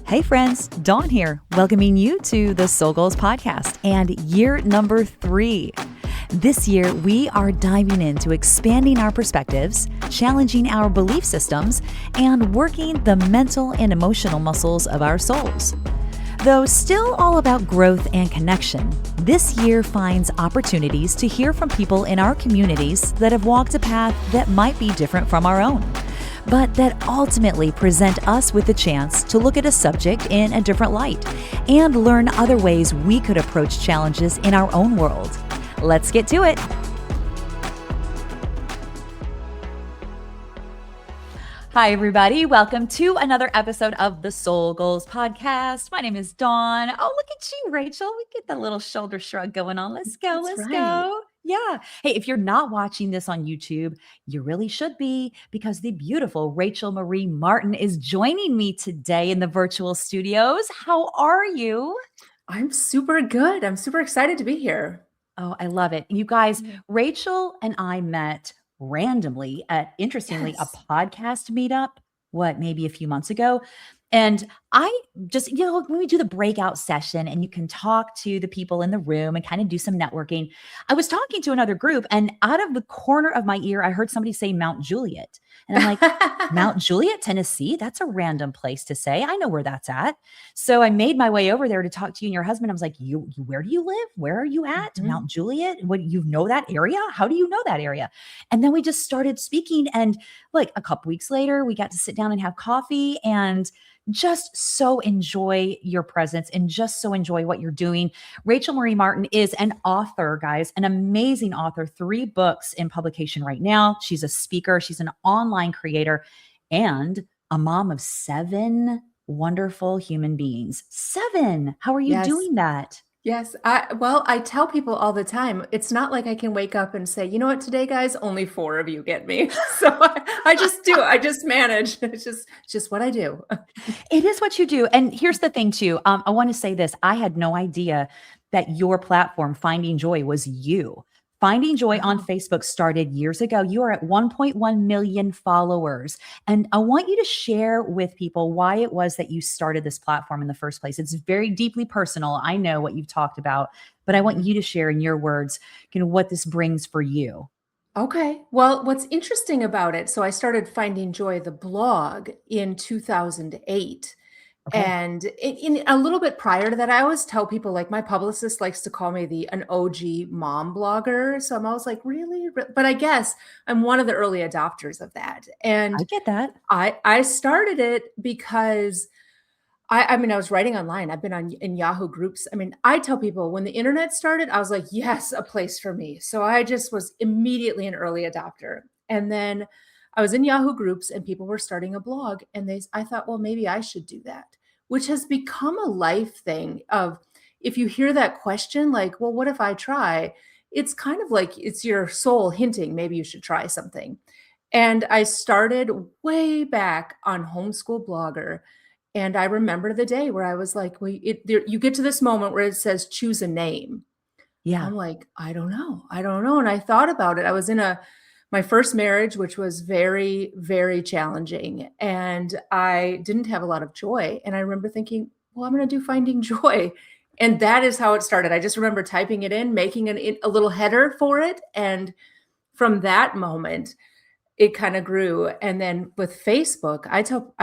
Hey friends, Dawn here, welcoming you to the Soul Goals podcast and year number 3. This year, we are diving into expanding our perspectives, challenging our belief systems, and working the mental and emotional muscles of our souls. Though still all about growth and connection, this year finds opportunities to hear from people in our communities that have walked a path that might be different from our own, but that ultimately present us with the chance to look at a subject in a different light and learn other ways we could approach challenges in our own world. Let's get to it. Hi, everybody. Welcome to another episode of the Soul Goals podcast. My name is Dawn. Oh, look at you, Rachel. We get the little shoulder shrug going on. Let's go. That's Let's right. go. Yeah. Hey, if you're not watching this on YouTube, you really should be, because the beautiful Rachel Marie Martin is joining me today in the virtual studios. How are you? I'm super good. I'm super excited to be here. Oh, I love it. You guys, Rachel and I met randomly at, interestingly, a Yes. podcast meetup, maybe a few months ago. And I just, when we do the breakout session and you can talk to the people in the room and kind of do some networking, I was talking to another group and out of the corner of my ear, I heard somebody say Mount Juliet. And I'm like, Mount Juliet, Tennessee? That's a random place to say. I know where that's at. So I made my way over there to talk to you and your husband. I was like, where do you live? Where are you at? Mhm. Mount Juliet? What, you know that area? How do you know that area? And then we just started speaking. And like a couple weeks later, we got to sit down and have coffee and just so enjoy your presence and just so enjoy what you're doing. Rachel Marie Martin is an author, guys, an amazing author, 3 books in publication right now. She's a speaker. She's an online creator and a mom of 7 wonderful human beings. 7. How are you Yes. doing that? Yes. I tell people all the time, it's not like I can wake up and say, you know what, today, guys, only 4 of you get me. So I just do. I just manage. It's just what I do. It is what you do. And here's the thing too. I want to say this. I had no idea that your platform, Finding Joy, was you. Finding Joy on Oh. Facebook started years ago. You are at 1.1 million followers. And I want you to share with people why it was that you started this platform in the first place. It's very deeply personal. I know what you've talked about, but I want you to share in your words, what this brings for you. Okay. Well, what's interesting about it, so I started Finding Joy, the blog, in 2008. Okay. And in a little bit prior to that, I always tell people, like, my publicist likes to call me an OG mom blogger. So I'm always like, really? But I guess I'm one of the early adopters of that. I And get that. I started it because I mean, I was writing online. I've been in Yahoo groups. I mean, I tell people when the internet started, I was like, yes, a place for me. So I just was immediately an early adopter. And then I was in Yahoo groups and people were starting a blog and I thought, well, maybe I should do that, which has become a life thing of, if you hear that question, like, well, what if I try? It's kind of like it's your soul hinting, maybe you should try something. And I started way back on Homeschool Blogger. And I remember the day where I was like, you get to this moment where it says choose a name. Yeah. I'm like, I don't know. I don't know. And I thought about it. I was in my first marriage, which was very, very challenging. And I didn't have a lot of joy. And I remember thinking, well, I'm going to do Finding Joy. And that is how it started. I just remember typing it in, making a little header for it. And from that moment, it kind of grew. And then with Facebook, I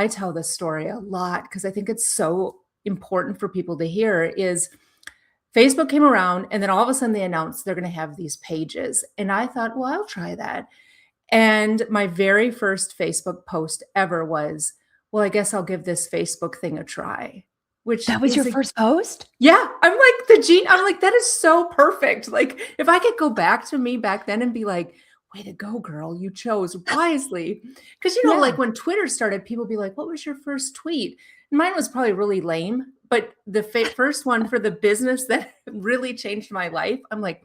tell this story a lot because I think it's so important for people to hear. Is Facebook came around and then all of a sudden they announced they're going to have these pages. And I thought, well, I'll try that. And my very first Facebook post ever was, well, I guess I'll give this Facebook thing a try, which That was your is first post? yeah, I'm like, that is so perfect. Like, if I could go back to me back then and be like, way to go, girl, you chose wisely. Because, Yeah. like when Twitter started, people be like, what was your first tweet? And mine was probably really lame, but the first one for the business that really changed my life, I'm like,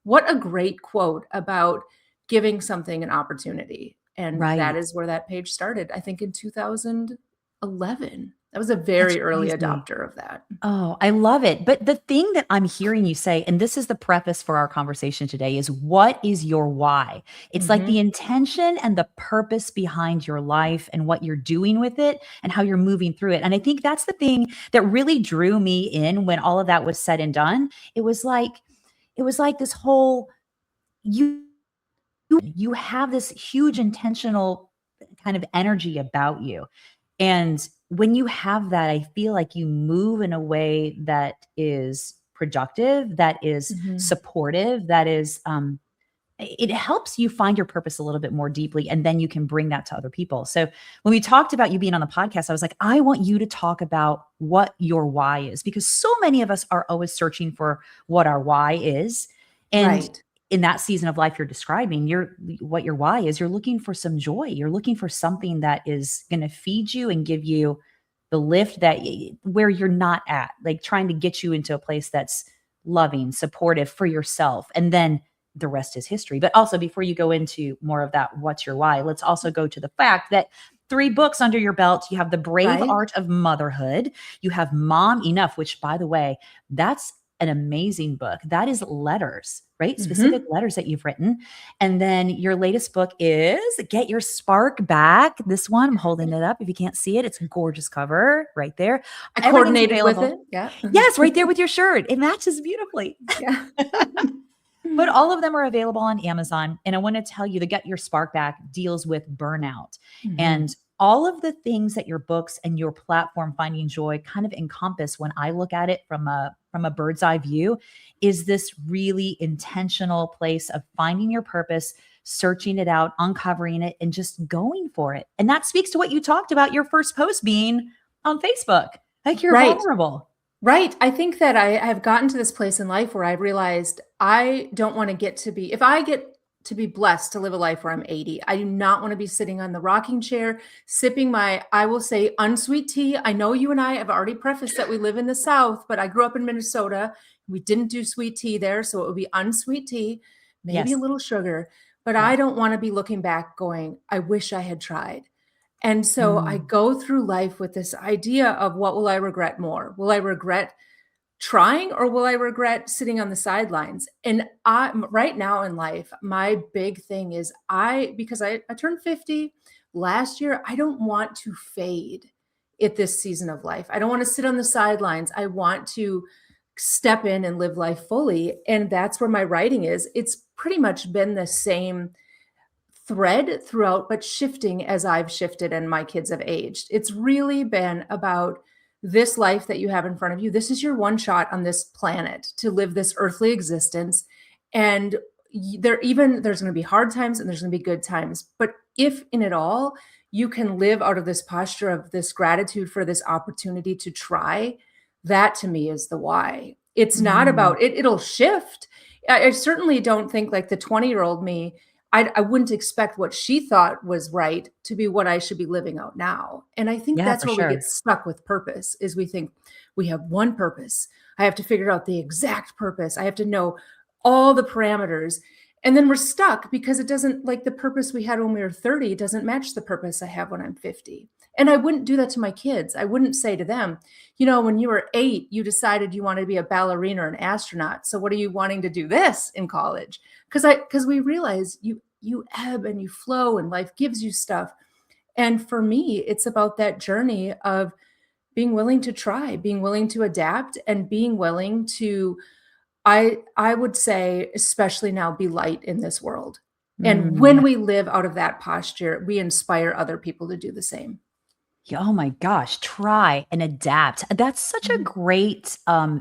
what a great quote about giving something an opportunity. And Right. that is where that page started, I think in 2011. 11. I was a That's very early crazy. adopter of that. Oh, I love it. But the thing that I'm hearing you say, and this is the preface for our conversation today, is what is your why? It's like the Mhm. intention and the purpose behind your life and what you're doing with it and how you're moving through it. And I think that's the thing that really drew me in when all of that was said and done. It was like this whole you have this huge intentional kind of energy about you. And when you have that, I feel like you move in a way that is productive, that is Mhm. supportive, that is it helps you find your purpose a little bit more deeply, and then you can bring that to other people. So when we talked about you being on the podcast, I was like, I want you to talk about what your why is, because so many of us are always searching for what our why is. And Right. in that season of life you're describing, what your why is, you're looking for some joy. You're looking for something that is going to feed you and give you the lift where you're not at, like trying to get you into a place that's loving, supportive for yourself. And then the rest is history. But also, before you go into more of that, what's your why? Let's also go to the fact that 3 books under your belt. You have The Brave Right. Art of Motherhood. You have Mom Enough, which, by the way, that's an amazing book. That is letters, right? Specific Mhm. letters that you've written. And then your latest book is Get Your Spark Back. This one, I'm holding it up. If you can't see it, it's a gorgeous cover right there. I Everything's coordinated with available. it. Yeah. Yes, right there with your shirt. It matches beautifully. Yeah. But all of them are available on Amazon. And I want to tell you, the Get Your Spark Back deals with burnout. Mhm. And all of the things that your books and your platform, Finding Joy, kind of encompass, when I look at it from a bird's eye view, is this really intentional place of finding your purpose, searching it out, uncovering it, and just going for it. And that speaks to what you talked about your first post being on Facebook. Like, you're Right. vulnerable. Right. I think that I've gotten to this place in life where I realized I don't want to get to be, if I get to be blessed to live a life where I'm 80, I do not want to be sitting on the rocking chair, sipping my, I will say, unsweet tea. I know you and I have already prefaced that we live in the South, but I grew up in Minnesota. We didn't do sweet tea there. So it would be unsweet tea, maybe a Yes. little sugar. But Yeah. I don't want to be looking back going, I wish I had tried. And so I Mm. go through life with this idea of, what will I regret more? Will I regret trying, or will I regret sitting on the sidelines? And right now in life, my big thing is, because I turned 50 last year, I don't want to fade at this season of life. I don't want to sit on the sidelines. I want to step in and live life fully. And that's where my writing is. It's pretty much been the same thread throughout, but shifting as I've shifted and my kids have aged. It's really been about this life that you have in front of you. This is your one shot on this planet to live this earthly existence. And there's going to be hard times and there's going to be good times. But if in it all, you can live out of this posture of this gratitude for this opportunity to try, that to me is the why. It's not Mm. about it, it'll shift. I certainly don't think like the 20-year-old me, I wouldn't expect what she thought was right to be what I should be living out now. And I think Yeah, that's for where we get sure. stuck with purpose, is we think we have one purpose. I have to figure out the exact purpose. I have to know all the parameters. And then we're stuck because it doesn't, like, the purpose we had when we were 30 doesn't match the purpose I have when I'm 50. And I wouldn't do that to my kids. I wouldn't say to them, when you were 8, you decided you wanted to be a ballerina or an astronaut. So what are you wanting to do this in college? Because we realize you ebb and you flow and life gives you stuff. And for me, it's about that journey of being willing to try, being willing to adapt, and being willing to, I would say, especially now, be light in this world. And Mm, when yeah. we live out of that posture, we inspire other people to do the same. Yeah, oh my gosh, try and adapt. That's such a Mhm. great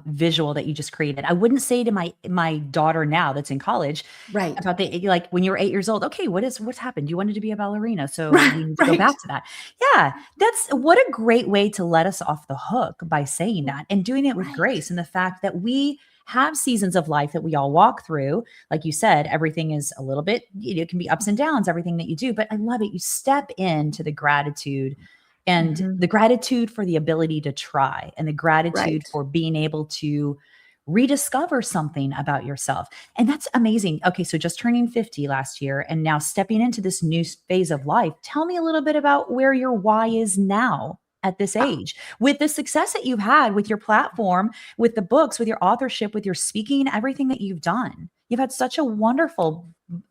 visual that you just created. I wouldn't say to my daughter now that's in college Right. about like when you were 8 years old. Okay, what's happened? You wanted to be a ballerina, so Right. we need to go Right. back to that. Yeah, that's what a great way to let us off the hook by saying that and doing it with Right. grace, and the fact that we have seasons of life that we all walk through. Like you said, everything is a little bit, it can be ups and downs, everything that you do. But I love it. You step into the gratitude, and Mhm. the gratitude for the ability to try, and the gratitude Right. for being able to rediscover something about yourself. And that's amazing. Okay, so just turning 50 last year and now stepping into this new phase of life. Tell me a little bit about where your why is now. at this Uh, age with the success that you've had with your platform, with the books, with your authorship, with your speaking, everything that you've done. You've had such a wonderful,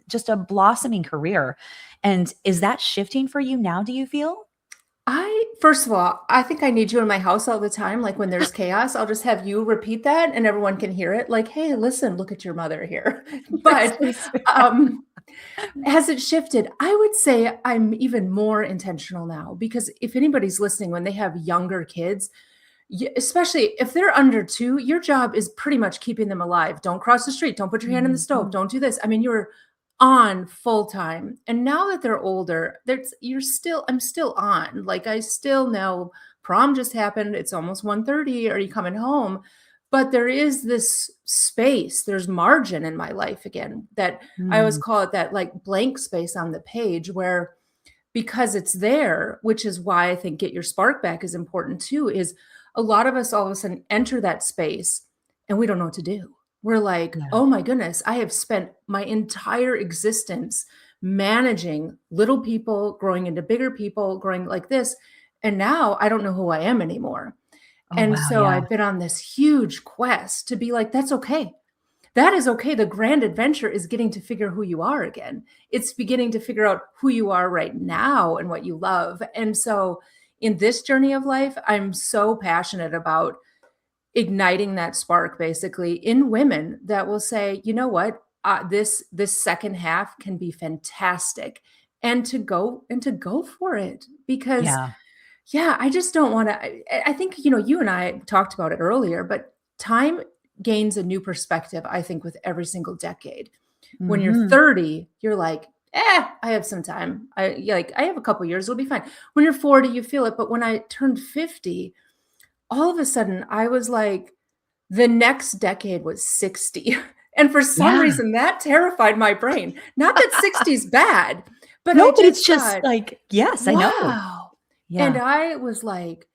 just a blossoming career. And is that shifting for you now, do you feel? First of all, I think I need you in my house all the time. Like when there's chaos, I'll just have you repeat that and everyone can hear it. Like, hey, listen, look at your mother here. You're But so sweet. um, has it shifted? I would say I'm even more intentional now because if anybody's listening, when they have younger kids, especially if they're under 2, your job is pretty much keeping them alive. Don't cross the street. Don't put your hand in the stove. Mhm. Don't do this. I mean, you're on full time. And now that they're older, I'm still on. Like I still know prom just happened. It's almost 1:30. Are you coming home? But there is this space, there's margin in my life again that I always Mm, call it that like blank space on the page where because it's there, which is why I think get your spark back is important too, is a lot of us all of a sudden enter that space and we don't know what to do. We're like, yeah. oh my goodness, I have spent my entire existence managing little people, growing into bigger people, growing like this. And now I don't know who I am anymore. Oh, And wow. so Yeah. I've been on this huge quest to be like, that's okay. That is okay. The grand adventure is getting to figure who you are again. It's beginning to figure out who you are right now and what you love. And so in this journey of life, I'm so passionate about igniting that spark basically in women that will say, you know what, this second half can be fantastic, and to go for it because Yeah. yeah, I just don't want to. I think, you and I talked about it earlier, but time gains a new perspective, I think, with every single decade. When you're Mhm. 30, you're like, I have some time. I have a couple years, it'll be fine. When you're 40, you feel it. But when I turned 50, all of a sudden I was like, the next decade was 60. And for some Yeah. reason, that terrified my brain. Not that 60 is bad, but I No, but it's just just thought, like, yes, I know. wow. And Yeah. I was like,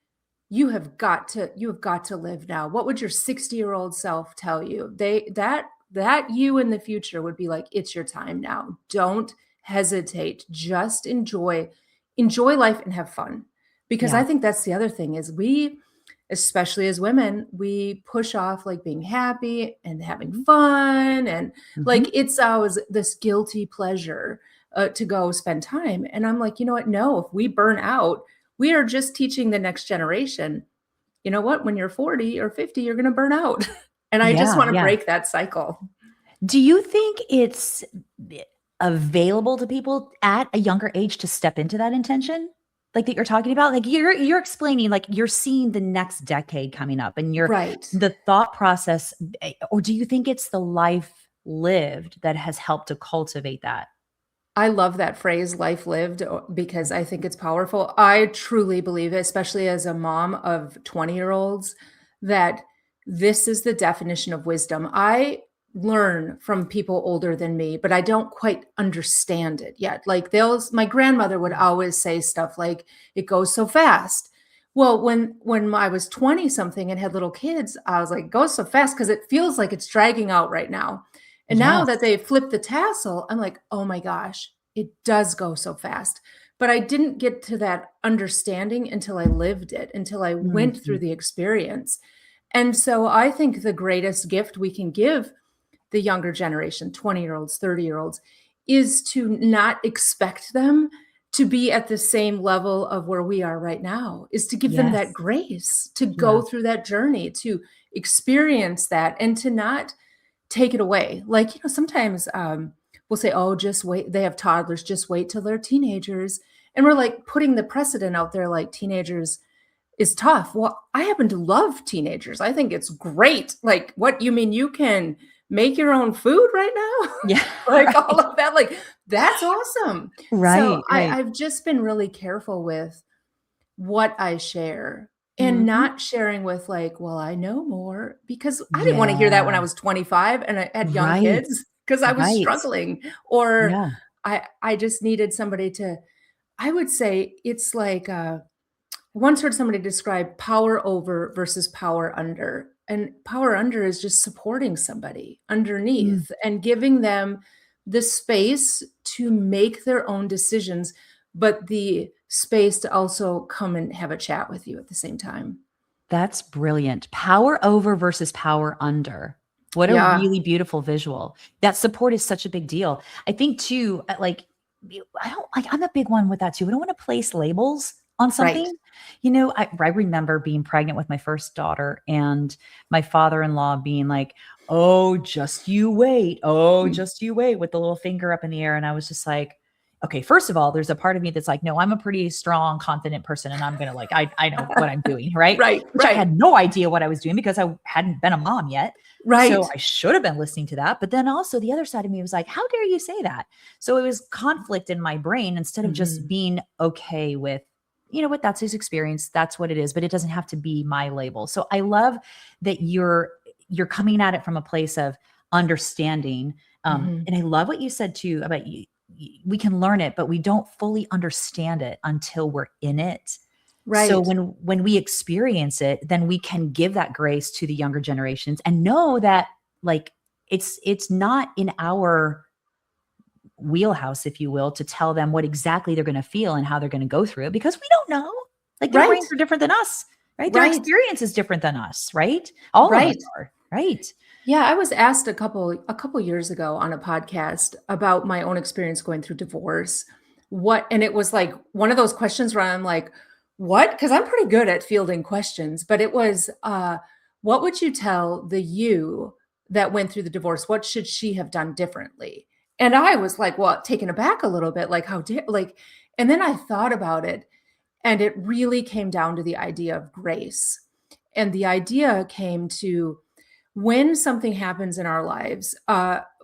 you have got to live now. What would your 60-year-old self tell you? That you in the future would be like, it's your time now. Don't hesitate. Just enjoy life and have fun. Because Yeah. I think that's the other thing is we, especially as women, we push off like being happy and having Mhm. fun. And like Mhm. it's always this guilty pleasure to go spend time. And I'm like, you know what? No, if we burn out, we are just teaching the next generation, you know what? When you're 40 or 50, you're going to burn out. And I just Yeah, want to yeah. break that cycle. Do you think it's available to people at a younger age to step into that intention? Like that you're talking about? Like you're explaining like you're seeing the next decade coming up and you're Right. the thought process or do you think it's the life lived that has helped to cultivate that? I love that phrase, life lived, because I think it's powerful. I truly believe, especially as a mom of 20-year-olds, that this is the definition of wisdom. I learn from people older than me, but I don't quite understand it yet. Like my grandmother would always say stuff like, it goes so fast. Well, when I was 20 something and had little kids, I was like, it goes so fast because it feels like it's dragging out right now. And now Yes. that they flipped the tassel, I'm like, oh my gosh, it does go so fast. But I didn't get to that understanding until I lived it, until I went through Mhm. the experience. And so I think the greatest gift we can give the younger generation, 20-year-olds, 30-year-olds, is to not expect them to be at the same level of where we are right now, is to give them that Yes. grace to Yeah. go through that journey, to experience that, and to not take it away. Like, sometimes we'll say, oh, just wait. They have toddlers, just wait till they're teenagers. And we're like putting the precedent out there like teenagers is tough. Well, I happen to love teenagers. I think it's great. Like, what you mean you can make your own food right now? Yeah. Like all Right. of that. Like, that's awesome. So Right, right. I've just been really careful with what I share and Mhm. not sharing with like, well, I know more because I didn't want to hear that when I Yeah. was 25 and I had young Right. kids because I was Right. struggling or Yeah. I just needed somebody to I would say it's like I once heard somebody describe power over versus power under. And power under is just supporting somebody Mm. underneath and giving them the space to make their own decisions, but the space to also come and have a chat with you at the same time. That's brilliant. Power over versus power under. What a Yeah, really beautiful visual. That support is such a big deal. I think too, I don't like, I'm a big one with that too. I don't want to place labels on right. something. I remember being pregnant with my first daughter and my father-in-law being like, oh, just you wait. Oh, Mm. just you wait with the little finger up in the air. And I was just like, okay, first of all, there's a part of me that's like, no, I'm a pretty strong, confident person. And I'm going to I know what I'm doing. Right. Right, Which I right, had no idea what I was doing because I hadn't been a mom yet. So right. I should have been listening to that. But then also the other side of me was like, how dare you say that? So it was conflict in my brain instead of just Mhm. being okay with, you know what, that's his experience. That's what it is. But it doesn't have to be my label. So I love that you're coming at it from a place of understanding. Mhm. And I love what you said too about we can learn it, but we don't fully understand it until we're in it. So Right. when we experience it, then we can give that grace to the younger generations and know that like it's not in our wheelhouse, if you will, to tell them what exactly they're going to feel and how they're going to go through it because we don't know. Like their Right, brains are different than us, right? Their right, experience is different than us, right? All of us right. are, right? Yeah, I was asked a couple years ago on a podcast about my own experience going through divorce. And it was like one of those questions where I'm like, what? Because I'm pretty good at fielding questions, but it was, what would you tell the you that went through the divorce? What should she have done differently? And I was like, well, taken aback a little bit, like how dare like, and then I thought about it, and it really came down to the idea of grace. And the idea came to when something happens in our lives,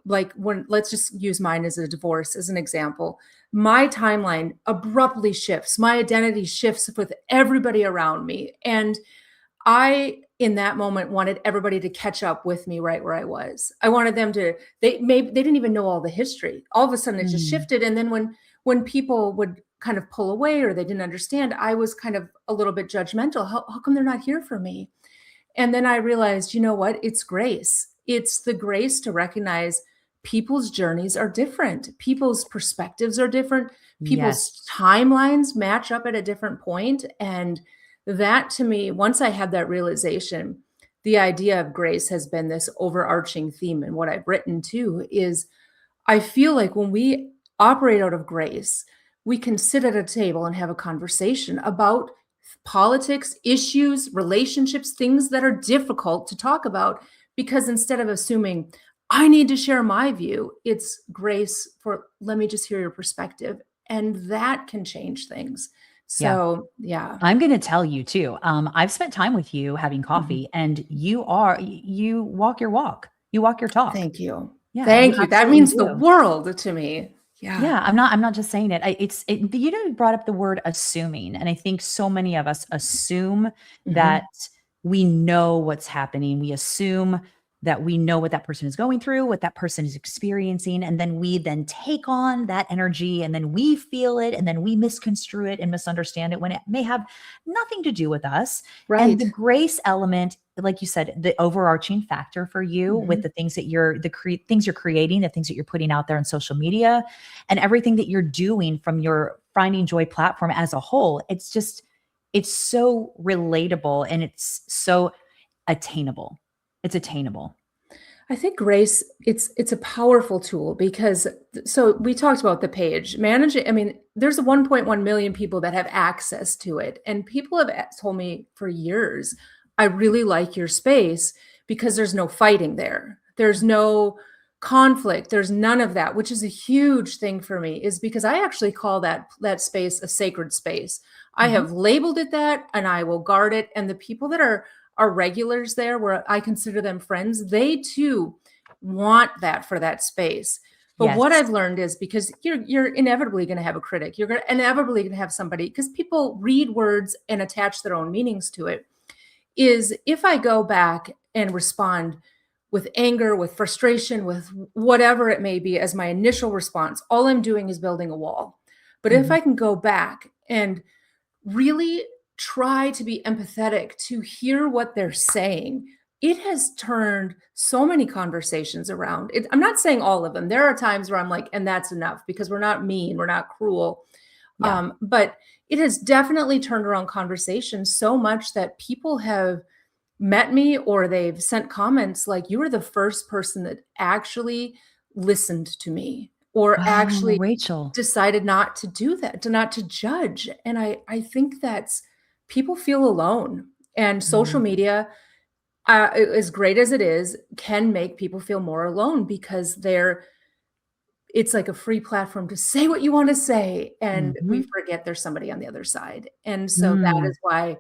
like when let's just use mine as a divorce as an example, my timeline abruptly shifts, my identity shifts with everybody around me. And I, in that moment, wanted everybody to catch up with me right where I was. I wanted them to, they didn't even know all the history. All of a sudden it just Mm. shifted. And then when people would kind of pull away or they didn't understand, I was kind of a little bit judgmental. How come they're not here for me? And then I realized, you know what? It's grace. It's the grace to recognize people's journeys are different. People's perspectives are different. People's Yes. timelines match up at a different point. And that to me, once I had that realization, the idea of grace has been this overarching theme. And what I've written too is I feel like when we operate out of grace, we can sit at a table and have a conversation about politics, issues, relationships, things that are difficult to talk about. Because instead of assuming, I need to share my view, it's grace for, let me just hear your perspective. And that can change things. Yeah. So, yeah. I'm going to tell you too. I've spent time with you having Mhm. coffee and you walk your walk. You walk your talk. Thank you. Yeah, you Thank you. That absolutely means the do. world to me. Yeah. Yeah, I'm not just saying it. You brought up the word assuming, and I think so many of us assume that Mhm. we know what's happening. We assume that we know what that person is going through, what that person is experiencing, and then we then take on that energy and then we feel it and then we misconstrue it and misunderstand it when it may have nothing to do with us. And Right. the grace element, like you said, the overarching factor for you with Mhm. the things that things you're creating, the things that you're putting out there on social media, and everything that you're doing from your Finding Joy platform as a whole. It's so relatable and it's so attainable. It's attainable. I think grace, it's a powerful tool because so we talked about the page. Managing, I mean, there's 1.1 million people that have access to it. And people have told me for years, I really like your space because there's no fighting there. There's no conflict. There's none of that, which is a huge thing for me, is because I actually call that space a sacred space. I Mhm. have labeled it that and I will guard it. And the people that are regulars there where I consider them friends, they too want that for that space. But what Yes. I've learned is because you're inevitably going to have a critic, you're inevitably going to have somebody because people read words and attach their own meanings to it. Is if I go back and respond with anger, with frustration, with whatever it may be as my initial response, all I'm doing is building a wall. But if Mhm. I can go back and really try to be empathetic to hear what they're saying, it has turned so many conversations around. I'm not saying all of them. There are times where I'm like, and that's enough because we're not mean, we're not cruel. Yeah. But it has definitely turned around conversations so much that people have met me or they've sent comments like, "You were the first person that actually listened to me or Wow, actually Rachel. decided not to do that, to not to judge." And I think that's people feel alone, and social Mm. media, as great as it is, can make people feel more alone because it's like a free platform to say what you wanna say, and we Mhm. forget there's somebody on the other side, and so that Mm. is why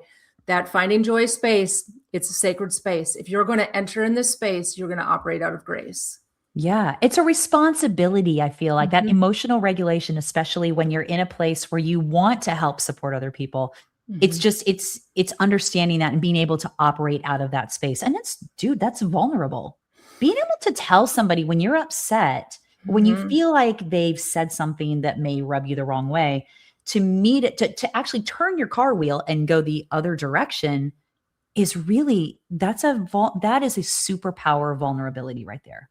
that finding joy space, it's a sacred space. If you're gonna enter in this space, you're gonna operate out of grace. Yeah, it's a responsibility, I feel like, that Mhm, emotional regulation, especially when you're in a place where you want to help support other people. It's mhm, just it's understanding that and being able to operate out of that space. And it's dude, that's vulnerable. Being able to tell somebody when you're upset, when you mhm. feel like they've said something that may rub you the wrong way, to meet it to actually turn your car wheel and go the other direction is really that is a superpower vulnerability right there.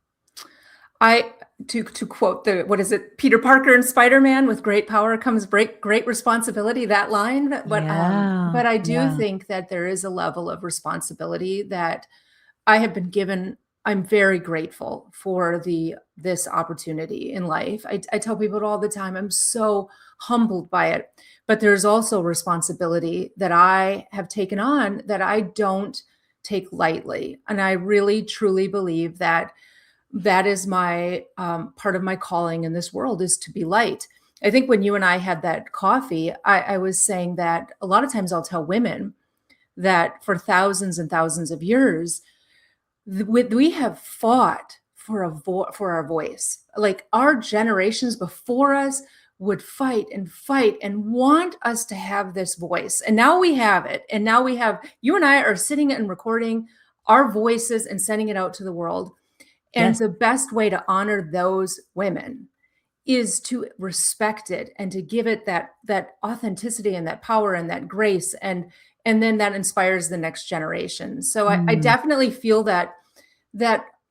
I to quote the what is it? Peter Parker and Spider-Man, "With great power comes great responsibility," that line, Yeah, but I do yeah. think that there is a level of responsibility that I have been given. I'm very grateful for this opportunity in life. I tell people it all the time. I'm so humbled by it. But there's also responsibility that I have taken on that I don't take lightly. And I really truly believe that that is my part of my calling in this world is to be light. I think when you and I had that coffee, I was saying that a lot of times I'll tell women that for thousands and thousands of years, we have fought for for our voice. Like our generations before us would fight and want us to have this voice. And now we have it. And now we have you and I are sitting and recording our voices and sending it out to the world. And Yes. the best way to honor those women is to respect it and to give it that authenticity and that power and that grace and then that inspires the next generation. So I Mm, definitely feel that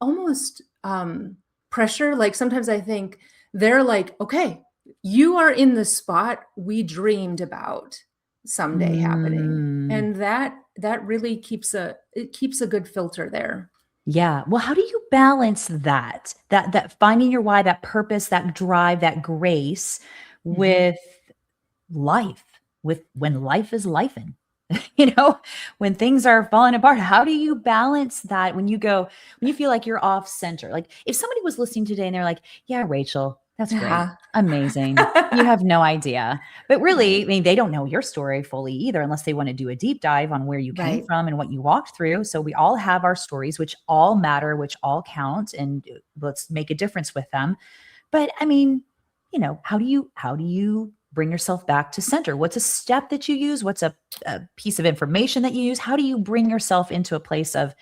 almost pressure. Like sometimes I think they're like, okay, you are in the spot we dreamed about someday happening. mm. And that really keeps a good filter there. Yeah. Well, how do you balance that? That finding your why, that purpose, that drive, that grace Mhm. with life, with when life is lifing. You know, when things are falling apart, how do you balance that when you feel like you're off center? Like if somebody was listening today and they're like, "Yeah, Rachel, that's great. Yeah. Amazing. You have no idea." But really, Right. I mean, they don't know your story fully either unless they want to do a deep dive on where you came Right. from and what you walked through. So we all have our stories which all matter, which all count, and let's make a difference with them. But I mean, how do you bring yourself back to center? What's a step that you use? What's a piece of information that you use? How do you bring yourself into a place of,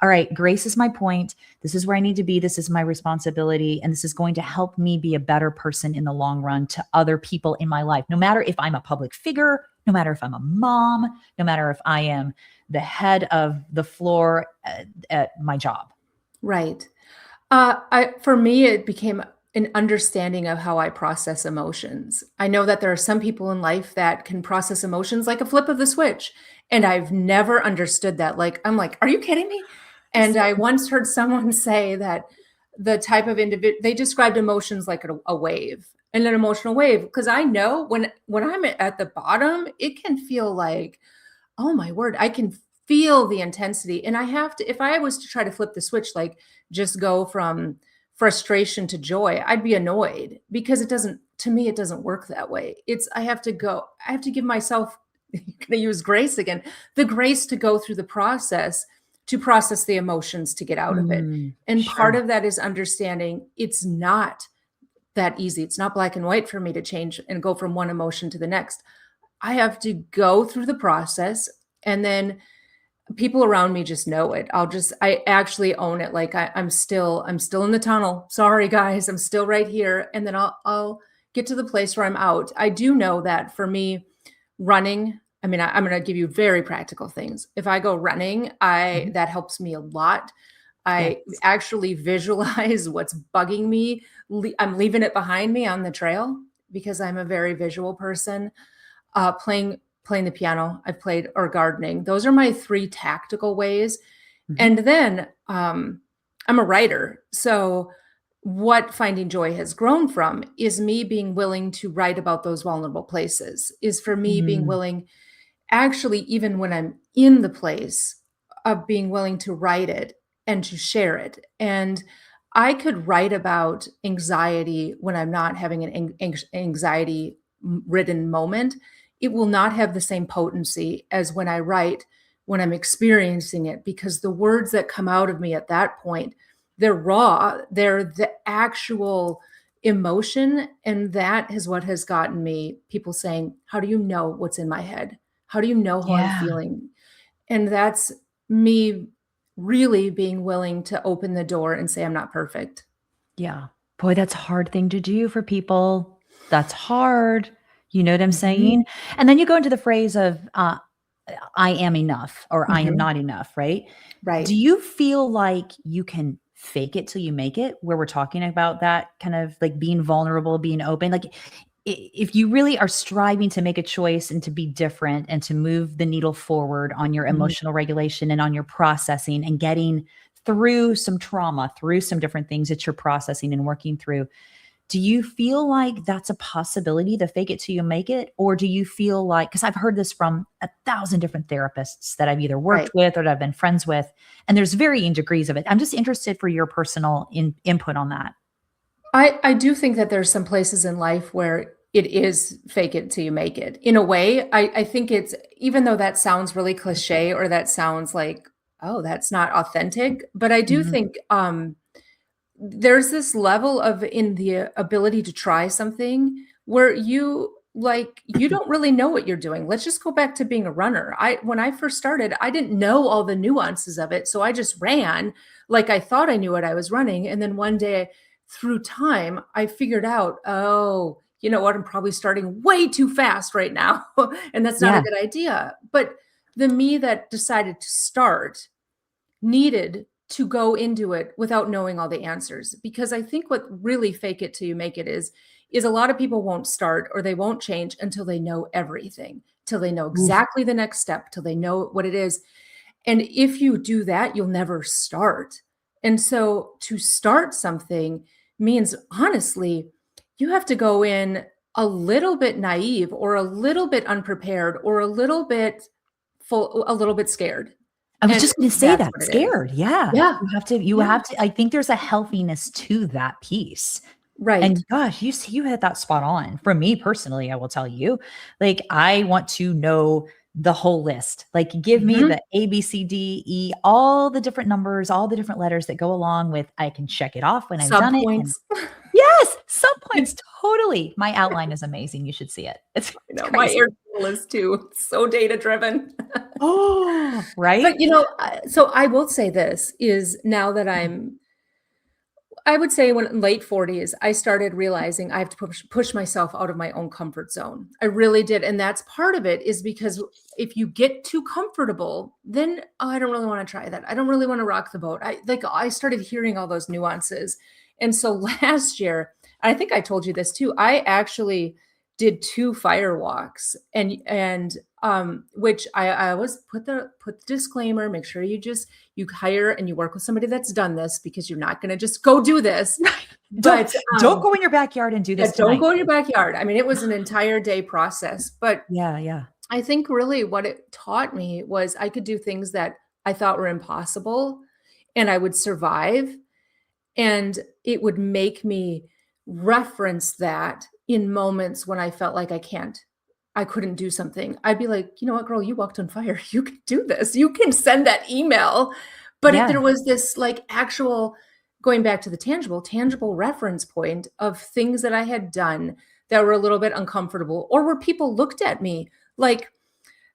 all right, grace is my point. This is where I need to be. This is my responsibility. And this is going to help me be a better person in the long run to other people in my life. No matter if I'm a public figure, no matter if I'm a mom, no matter if I am the head of the floor at my job. Right. For me, it became an understanding of how I process emotions. I know that there are some people in life that can process emotions like a flip of the switch, and I've never understood that. Like, I'm like, "Are you kidding me?" And I Same. once heard someone say that the type of individual they described emotions like a wave, and an emotional wave. Because I know when I'm at the bottom, it can feel like, oh my word, I can feel the intensity. And I have to, if I was to try to flip the switch, like just go from frustration to joy, I'd be annoyed because it doesn't, to me, it doesn't work that way. I have to give myself, going to use grace again, the grace to go through the process, to process the emotions, to get out of it. Mm, And part sure. of that is understanding it's not that easy. It's not black and white for me to change and go from one emotion to the next. I have to go through the process and then people around me just know it. I actually own it. Like I'm still in the tunnel. Sorry guys, I'm still right here. And then I'll get to the place where I'm out. I do know that for me, running, I mean, I'm going to give you very practical things. If I go running, I Mhm. that helps me a lot. Yes. I actually visualize what's bugging me. I'm leaving it behind me on the trail. because I'm a very visual person. Playing the piano, I've played, or gardening. Those are my 3 tactical ways. Mhm. And then I'm a writer. So what finding joy has grown from is me being willing to write about those vulnerable places, is for me being Mm. willing, actually, even when I'm in the place, of being willing to write it and to share it. And I could write about anxiety when I'm not having an anxiety ridden moment. It will not have the same potency as when I write when I'm experiencing it, because the words that come out of me at that point, they're raw, they're the actual emotion. And that is what has gotten me people saying, how do you know what's in my head? How do you know how I'm Yeah. feeling? And that's me really being willing to open the door and say, I'm not perfect. Yeah. Boy, that's a hard thing to do for people. That's hard. You know what I'm Mhm, saying? And then you go into the phrase of, I am enough or I am mhm, not enough, right? Do right. you feel like you can fake it till you make it? Where we're talking about that kind of like being vulnerable, being open. Like if you really are striving to make a choice and to be different and to move the needle forward on your Mhm. emotional regulation and on your processing and getting through some trauma, through some different things that you're processing and working through, do you feel like that's a possibility to fake it till you make it? Or do you feel like, because I've heard this from 1,000 different therapists that I've either worked Right. with or that I've been friends with, and there's varying degrees of it. I'm just interested for your personal input on that. I do think that there's some places in life where it is fake it till you make it. In a way, I think it's, even though that sounds really cliche, or that sounds like, oh, that's not authentic, but I do Mhm. think, there's this level of, in the ability to try something where you, like, you don't really know what you're doing. Let's just go back to being a runner. When I first started, I didn't know all the nuances of it, so I just ran like I thought I knew what I was running, and then one day, through time, I figured out, oh, you know what? I'm probably starting way too fast right now, and that's not a Yeah. good idea. But the me that decided to start needed to go into it without knowing all the answers, because I think what really fake it till you make it is a lot of people won't start, or they won't change until they know everything, till they know Oof. exactly the next step, till they know what it is. And if you do that, you'll never start. And so to start something means, honestly, you have to go in a little bit naive, or a little bit unprepared, or a little bit full, a little bit scared. I was And just gonna say that's that, what it is. scared, yeah. Yeah, You yeah, have to I think there's a healthiness to that piece. right. And gosh, you hit that spot on. For me personally, I will tell you, like, I want to know the whole list. Like, give me Mhm. the A, B, C, D, E, all the different numbers, all the different letters that go along with I can check it off when I've done it, and Subpoints. yes, some points, totally. My outline is amazing, you should see it. You It's know, my crazy. Airtable is too. It's so data driven. Oh, right? But, so I will say this is, now that I would say, when in late 40s, I started realizing I have to push myself out of my own comfort zone. I really did, and that's part of it, is because if you get too comfortable, then, "Oh, I don't really wanna try that. I don't really wanna rock the boat." I started hearing all those nuances, and so last year, I think I told you this too, I actually did 2 fire walks, which I always put the disclaimer, make sure you hire and you work with somebody that's done this, because you're not gonna just go do this. Don't But, don't go in your backyard and do yeah, this don't tonight, go in your please. backyard. I mean, it was an entire day process, but Yeah, yeah. I think really what it taught me was I could do things that I thought were impossible, and I would survive, and it would make me reference that in moments when I felt like I couldn't do something. I'd be like, "You know what, girl? You walked on fire. You can do this. You can send that email." But Yeah. there was this, like, actual, going back to the tangible reference point of things that I had done that were a little bit uncomfortable, or where people looked at me. Like,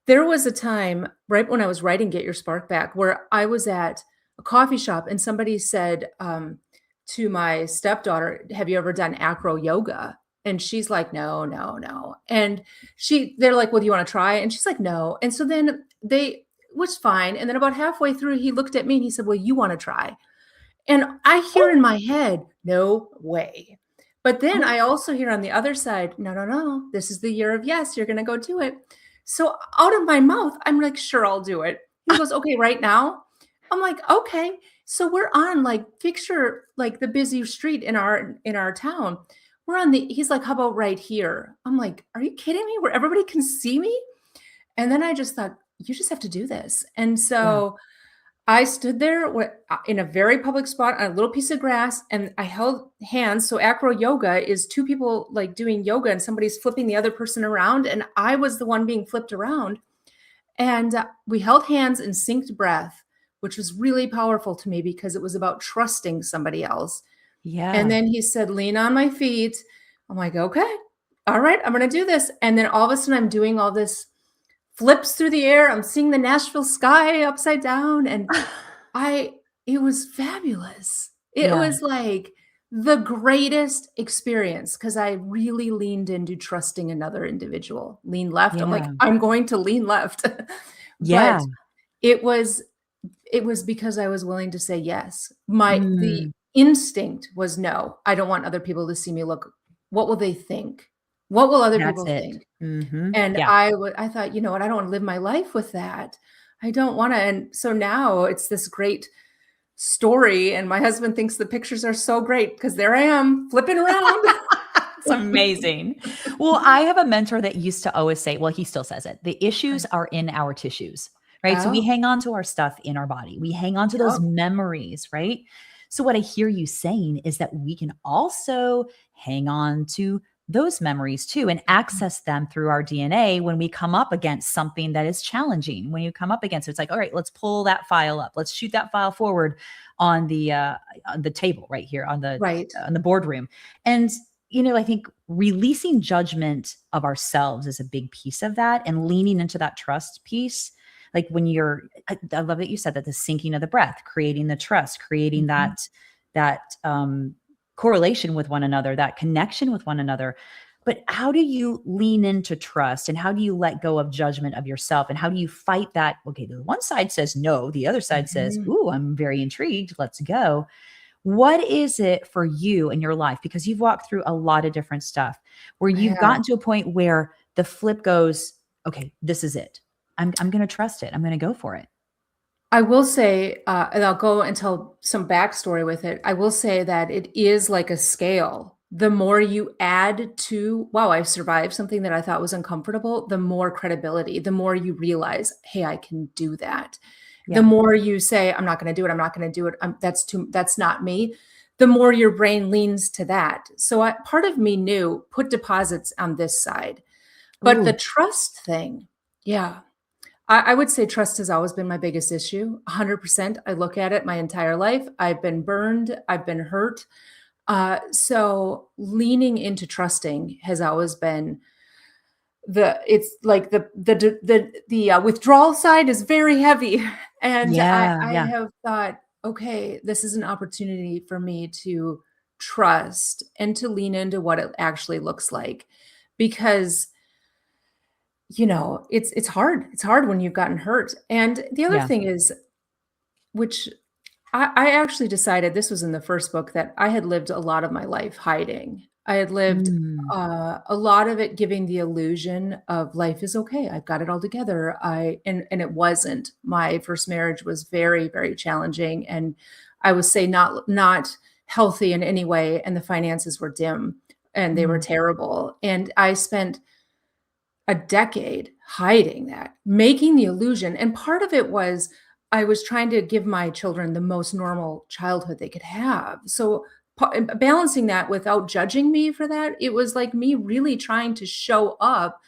there was a time right when I was writing Get Your Spark Back, where I was at a coffee shop and somebody said, to my stepdaughter, "Have you ever done acro yoga?" And she's like, "No, no, no." And they're like, "Well, do you wanna try?" And she's like, "No." And so then they was fine. And then about halfway through, he looked at me and he said, "Well, you wanna try?" And I hear in my head, "No way." But then Oh, I also hear on the other side, no, no, no, this is the year of yes, you're going to go do it. So out of my mouth, I'm like, sure, I'll do it. He goes, okay, right now. I'm like, okay. So we're on like picture like the busy street in our town. We're on the he's like, how about right here? I'm like, are you kidding me? Where everybody can see me? And then I just thought, you just have to do this. And yeah. so I stood there in a very public spot on a little piece of grass and I held hands. So acro yoga is two people like doing yoga and somebody's flipping the other person around. And I was the one being flipped around. And we held hands and synced breath, which was really powerful to me because it was about trusting somebody else. And Yeah. then he said, lean on my feet. I'm like, okay, all right, I'm going to do this. And then all of a sudden I'm doing all this flips through the air. I'm seeing the Nashville sky upside down. And I it was fabulous. It Yeah. was like the greatest experience because I really leaned into trusting another individual. Lean left. I'm like, Yeah. I'm going to lean left. But Yeah. it was it was because I was willing to say yes. The Mm, instinct was no. I don't want other people to see me look. What will they think? What will other that's people it. think? And Yeah. I thought, you know what? I don't want to live my life with that. I don't want to. And so now it's this great story. And my husband thinks the pictures are so great because there I am flipping around. It's amazing. Well, I have a mentor that used to always say, well, he still says it. The issues are in our tissues, right? So we Oh, hang on to our stuff in our body. We hang on to those yep. memories, right? So what I hear you saying is that we can also hang on to those memories too and access them through our DNA when we come up against something that is challenging. When you come up against it, it's like, all right, let's pull that file up. Let's shoot that file forward on the table right here Right. on the boardroom. And I think releasing judgment of ourselves is a big piece of that and leaning into that trust piece. Like when I love that you said that the syncing of the breath, creating the trust, creating Mhm. that correlation with one another, that connection with one another. But how do you lean into trust and how do you let go of judgment of yourself? And how do you fight that? Okay, the one side says no, the other side says, Mhm. ooh, I'm very intrigued. Let's go. What is it for you in your life? Because you've walked through a lot of different stuff where I you've have. gotten to a point where the flip goes, okay, this is it. I'm going to trust it. I'm going to go for it. I will say, and I'll go and tell some backstory with it. I will say that it is like a scale. The more you add to, wow, I survived something that I thought was uncomfortable, the more credibility, the more you realize, hey, I can do that. The Yeah. more you say, I'm not going to do it, I'm not going to do it, that's not me, the more your brain leans to that. So part of me knew put deposits on this side. But the Ooh, trust thing, yeah. I would say trust has always been my biggest issue. 100%. I look at it my entire life. I've been burned. I've been hurt. So leaning into trusting has always been it's like the withdrawal side is very heavy. And yeah. I Yeah. have thought, okay, this is an opportunity for me to trust and to lean into what it actually looks like. Because it's hard. It's hard when you've gotten hurt. And the other Yeah. thing is, which I actually decided this was in the first book that I had lived a lot of my life hiding. I had lived Mm, a lot of it giving the illusion of life is okay. I've got it all together. And it wasn't. My first marriage was very, very challenging, and I would say not healthy in any way. And the finances were dim, and they were mm, terrible. And I spent a decade hiding that, making the illusion, and part of it was I was trying to give my children the most normal childhood they could have. So, balancing that without judging me for that, it was like me really trying to show up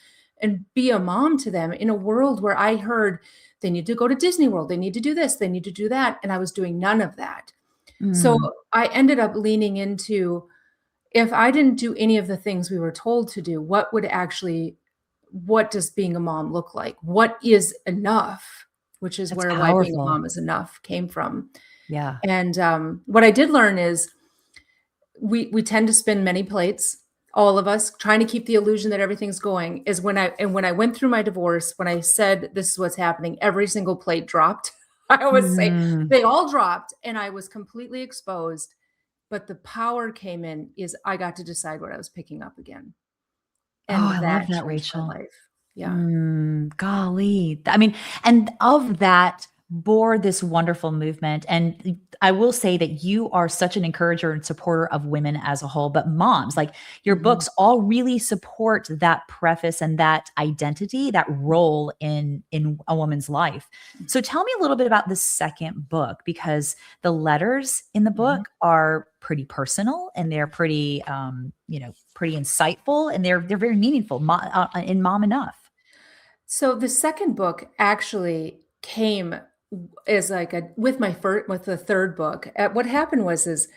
and be a mom to them in a world where I heard they need to go to Disney World, they need to do this, they need to do that, and I was doing none of that. So, mm. I ended up leaning into, if I didn't do any of the things we were told to do, what does being a mom look like? What is enough? Which is That's where why being a powerful. mom is enough came from. Yeah. And, what I did learn is we tend to spin many plates, all of us, trying to keep the illusion that everything's going is when I went through my divorce, when I said, "This is what's happening," every single plate dropped. I always say Mm, they all dropped, and I was completely exposed, but the power came in is I got to decide what I was picking up again. Oh, I And love that that, changed my Rachel. life. Yeah. Golly. I mean, and of that bore this wonderful movement. And I will say that you are such an encourager and supporter of women as a whole, but moms, like your Mhm. books all really support that preface and that identity, that role in a woman's life. So tell me a little bit about the second book, because the letters in the Mhm. book are pretty personal and they're pretty pretty insightful, and they're very meaningful in Mom Enough. So the second book actually came as like a with my first with the third book. What happened was is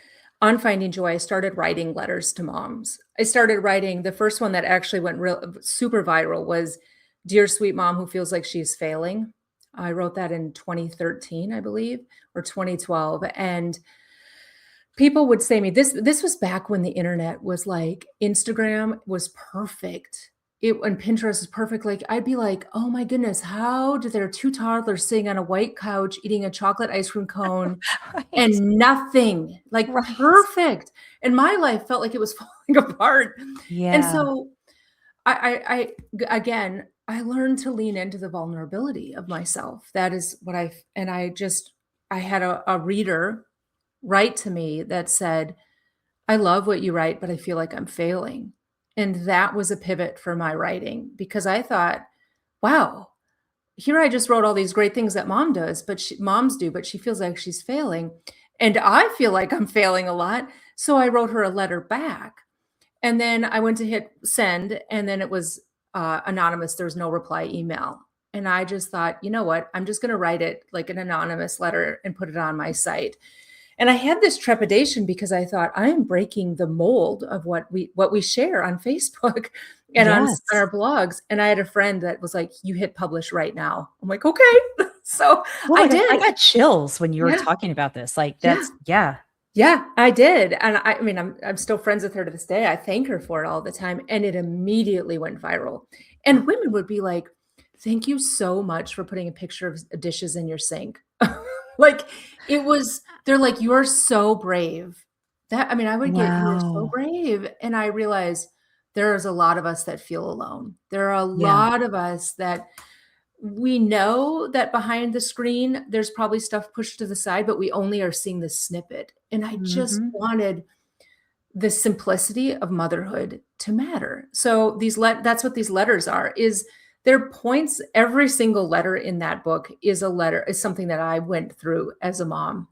on Finding Joy, I started writing letters to moms. I started writing the first one that actually went real super viral was Dear Sweet Mom Who Feels Like She's Failing. I wrote that in 2013, I believe, or 2012. And people would say to me, this was back when the internet was like Instagram was perfect. It and Pinterest is perfect. Like I'd be like, oh my goodness, how do there two toddlers sitting on a white couch eating a chocolate ice cream cone Right. and nothing? Like Right. perfect. And my life felt like it was falling apart. And Yeah. so again, I learned to lean into the vulnerability of myself. That is what I had a reader write to me that said, "I love what you write, but I feel like I'm failing." And that was a pivot for my writing because I thought, "Wow, here I just wrote all these great things that moms do, but she feels like she's failing, and I feel like I'm failing a lot." So I wrote her a letter back, and then I went to hit send, and then it was, anonymous, there was no reply email, and I just thought, "You know what? I'm just gonna write it like an anonymous letter and put it on my site." And I had this trepidation because I thought, I am breaking the mold of what we share on Facebook and on Yes. our blogs. And I had a friend that was like, "You hit publish right now." I'm like, "Okay." So Oh I my gosh, I did. got chills when you were Yeah. talking about this. Like Yeah. that's yeah. Yeah, I did. And I mean, I'm still friends with her to this day. I thank her for it all the time. And it immediately went viral. And women would be like, "Thank you so much for putting a picture of dishes in your sink." Like it was, they're like, "You are so brave." That I mean, I would get, "You are so Wow. brave." And I realized there's a lot of us that feel alone. There are a Yeah. lot of us that we know that behind the screen, there's probably stuff pushed to the side, but we only are seeing the snippet. And I just Mhm. wanted the simplicity of motherhood to matter. So that's what these letters are, is they're points. Every single letter in that book is something that I went through as a mom.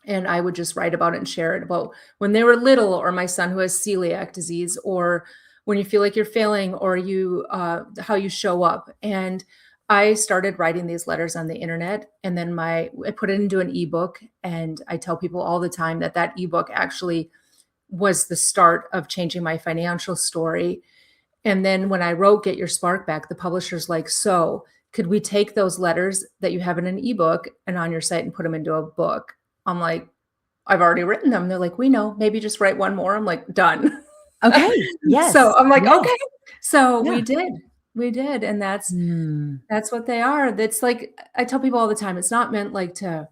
And I would just write about it and share it about when they were little, or my son who has celiac disease, or when you feel like you're failing, or how you show up. And I started writing these letters on the internet, and then I put it into an ebook. And I tell people all the time that that ebook actually was the start of changing my financial story. And then when I wrote Get Your Spark Back, the publisher's like, "So, could we take those letters that you have in an ebook and on your site and put them into a book?" I'm like, "I've already written them." They're like, "We know, maybe just write one more." I'm like, "Done." Okay. So Yes. I'm like, Yes. "Okay." So Yeah. we did, and Mm. that's what they are. That's like I tell people all the time, it's not meant like to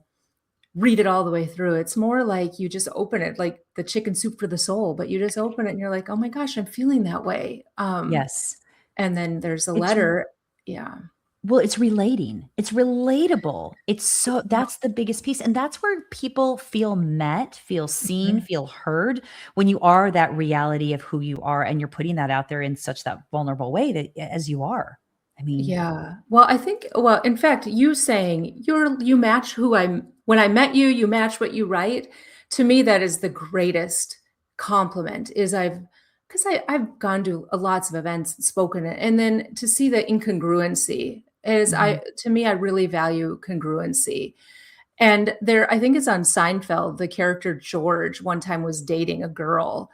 read it all the way through. It's more like you just open it, like the chicken soup for the soul, but you just open it and you're like, "Oh my gosh, I'm feeling that way." Yes. And then there's a It's letter. Yeah. Well, it's relating. It's relatable. It's so Yeah. that's the biggest piece. And that's where people feel met, feel seen, Mhm. feel heard when you are that reality of who you are and you're putting that out there in such that vulnerable way that as you are. I mean, Yeah. Well, in fact, you saying you match who I'm when I met you, you match what you write. To me, that is the greatest compliment is because I've gone to lots of events, and spoken, and then to see the incongruency is mhm. to me, I really value congruency. And I think it's on Seinfeld, the character George one time was dating a girl,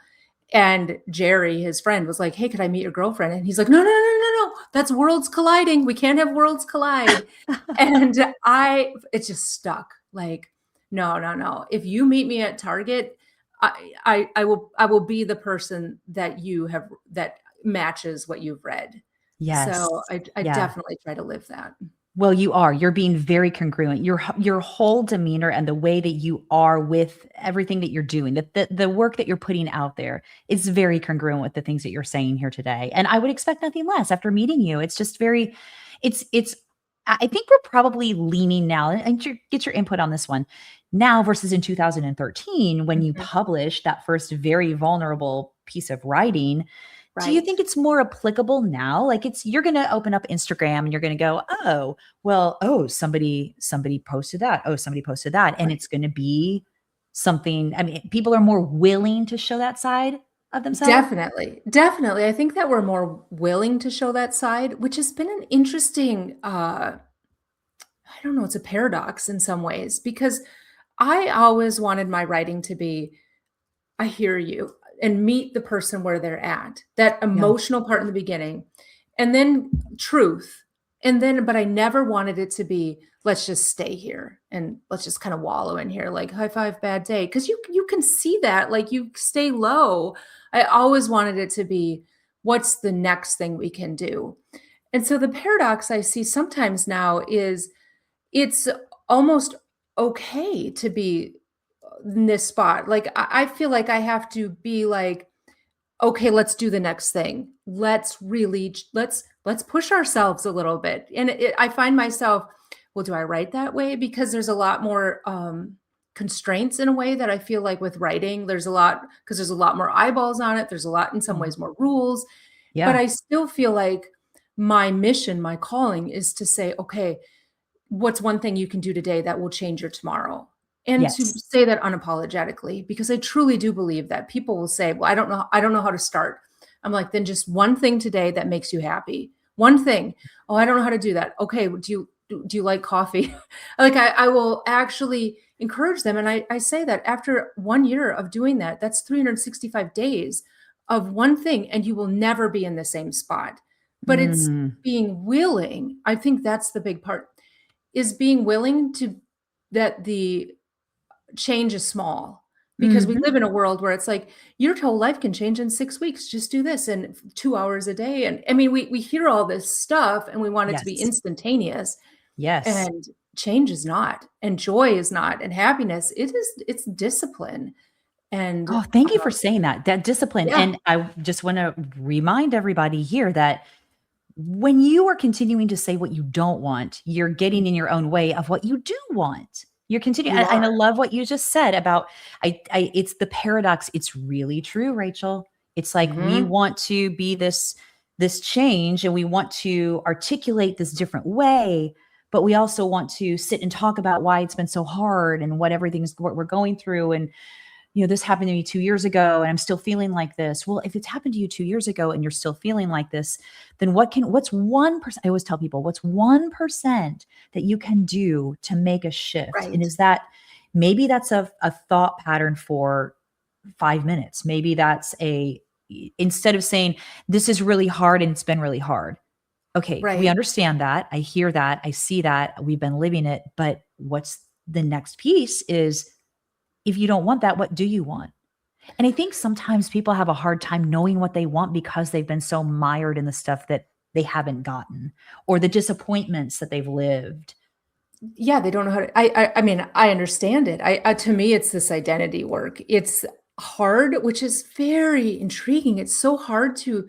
and Jerry, his friend, was like, "Hey, could I meet your girlfriend?" And he's like, "No, no, no, no, no. That's worlds colliding. We can't have worlds collide." And it just stuck. Like, no, no, no. If you meet me at Target, I will be the person that you have that matches what you've read. Yes. So I Yeah. definitely try to live that. Well, you are. You're being very congruent. Your whole demeanor and the way that you are with everything that you're doing, the work that you're putting out there is very congruent with the things that you're saying here today. And I would expect nothing less after meeting you. It's just very, it's. I think we're probably leaning now, and get your input on this one now versus in 2013 when you Mhm. published that first very vulnerable piece of writing. Do you Right. think it's more applicable now? Like you're going to open up Instagram and you're going to go, "Oh, well, oh, somebody posted that. Oh, somebody posted that." And Right. it's going to be something, I mean, people are more willing to show that side of themselves? Definitely. Definitely. I think that we're more willing to show that side, which has been an interesting, I don't know, it's a paradox in some ways because I always wanted my writing to be, I hear you, and meet the person where they're at. That Yeah. emotional part in the beginning, and then truth. And then, but I never wanted it to be, let's just stay here and let's just kind of wallow in here, like high five, bad day. Cause you can see that, like you stay low. I always wanted it to be, what's the next thing we can do? And so the paradox I see sometimes now is it's almost okay to be in this spot. Like, I feel like I have to be like, "Okay, let's do the next thing. Let's really let's push ourselves a little bit." And I find myself, well, do I write that way? Because there's a lot more, constraints in a way that I feel like with writing, there's a lot because there's a lot more eyeballs on it. There's a lot, in some Mhm. ways, more rules. But Yeah. I still feel like my mission, my calling is to say, "Okay, what's one thing you can do today that will change your tomorrow?" And to Yes. say that unapologetically, because I truly do believe that people will say, "Well, I don't know how to start." I'm like, "Then just one thing today that makes you happy. One thing. Oh, I don't know how to do that. Okay, do you like coffee?" Like I will actually encourage them. And I say that after 1 year of doing that, that's 365 days of one thing, and you will never be in the same spot. But it's Mm. being willing. I think that's the big part is being willing to that the change is small because we Mhm. live in a world where it's like your whole life can change in 6 weeks. Just do this and 2 hours a day. And I mean, we hear all this stuff and we want it to be Yes. instantaneous, Yes. and change is not, and joy is not, and happiness, it's discipline. And Oh, thank you for saying that. That discipline. yeah, And I just want to remind everybody here that when you are continuing to say what you don't want, you're getting in your own way of what you do want. You're continuing, you and I are. love what you just said about it's the paradox. It's really true, Rachel. It's like we Mhm. want to be this change and we want to articulate this different way, but we also want to sit and talk about why it's been so hard and what we're going through. And this happened to me 2 years ago and I'm still feeling like this. Well, if it's happened to you 2 years ago and you're still feeling like this, then what's 1%? I always tell people, what's 1% that you can do to make a shift? And Right, is that maybe that's a thought pattern for 5 minutes? Maybe that's instead of saying, this is really hard and it's been really hard. Okay, we right, understand that. I hear that. I see that. We've been living it. But what's the next piece is if you don't want that, what do you want? And I think sometimes people have a hard time knowing what they want because they've been so mired in the stuff that they haven't gotten or the disappointments that they've lived. yeah, they don't know how to. I mean, I understand it. To me, it's this identity work. It's hard, which is very intriguing. It's so hard to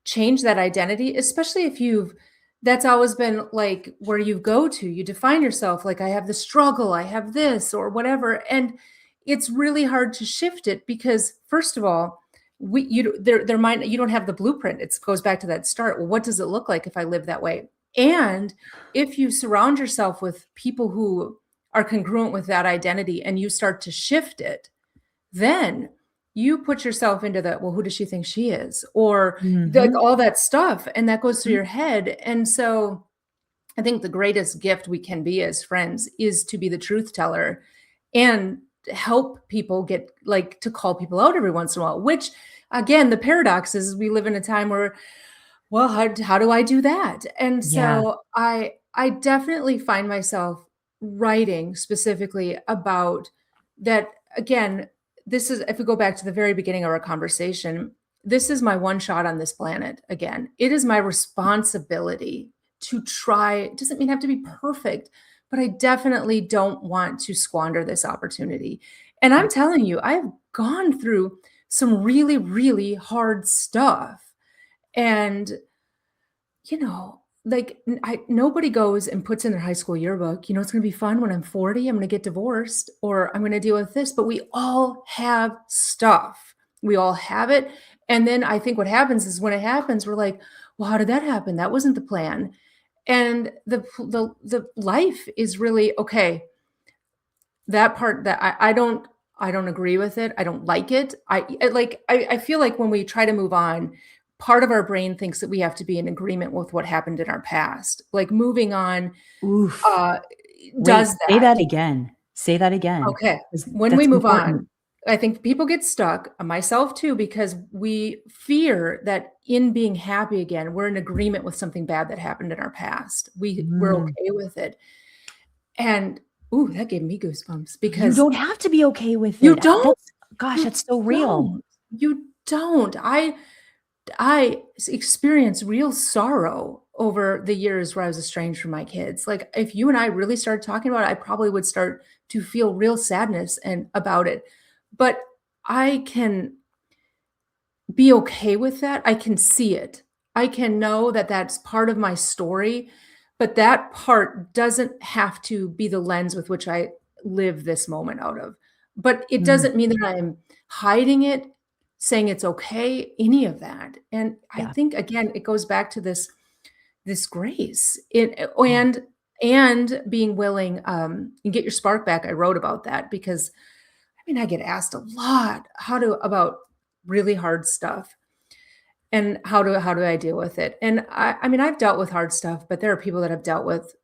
change that identity, especially if you've that's always been like where you go to. You define yourself like I have the struggle, I have this or whatever, and it's really hard to shift it because first of all, there might you don't have the blueprint. It goes back to that start. Well, what does it look like if I live that way? And if you surround yourself with people who are congruent with that identity and you start to shift it, then you put yourself into that, well, who does she think she is? Or like Mhm, all that stuff. And that goes through mhm. your head. And so I think the greatest gift we can be as friends is to be the truth teller and help people get like to call people out every once in a while, which again, the paradox is we live in a time where, well, how do I do that? And Yeah, so I definitely find myself writing specifically about that again, this is if we go back to the very beginning of our conversation, this is my one shot on this planet again. It is my responsibility to try. It doesn't mean have to be perfect, but I definitely don't want to squander this opportunity. And I'm telling you, I've gone through some really, really hard stuff. And, like nobody goes and puts in their high school yearbook, it's going to be fun when I'm 40, I'm going to get divorced or I'm going to deal with this, but we all have stuff. We all have it. And then I think what happens is when it happens, we're like, well, how did that happen? That wasn't the plan. And the life is really okay. That part that I don't agree with it. I don't like it. I feel like when we try to move on, part of our brain thinks that we have to be in agreement with what happened in our past. Like moving on Oof. uh Wait, does say that. that again. Say that again. Okay. 'Cause When we that's move important. on, I think people get stuck, myself too, because we fear that in being happy again, we're in agreement with something bad that happened in our past. We're Mm. okay with it. And ooh, that gave me goosebumps You because don't have to be okay with you it. don't, That's gosh, you that's so real. don't, you don't. I experienced real sorrow over the years where I was estranged from my kids. Like if you and I really started talking about it, I probably would start to feel real sadness and about it. But I can be okay with that. I can see it. I can know that that's part of my story, but that part doesn't have to be the lens with which I live this moment out of. But it Mm, doesn't mean that I'm hiding it, saying it's okay, any of that. And I yeah, think again, it goes back to this grace. It yeah. and being willing and get your spark back. I wrote about that because I get asked a lot about really hard stuff and how do I deal with it? And I've dealt with hard stuff, but there are people that have dealt with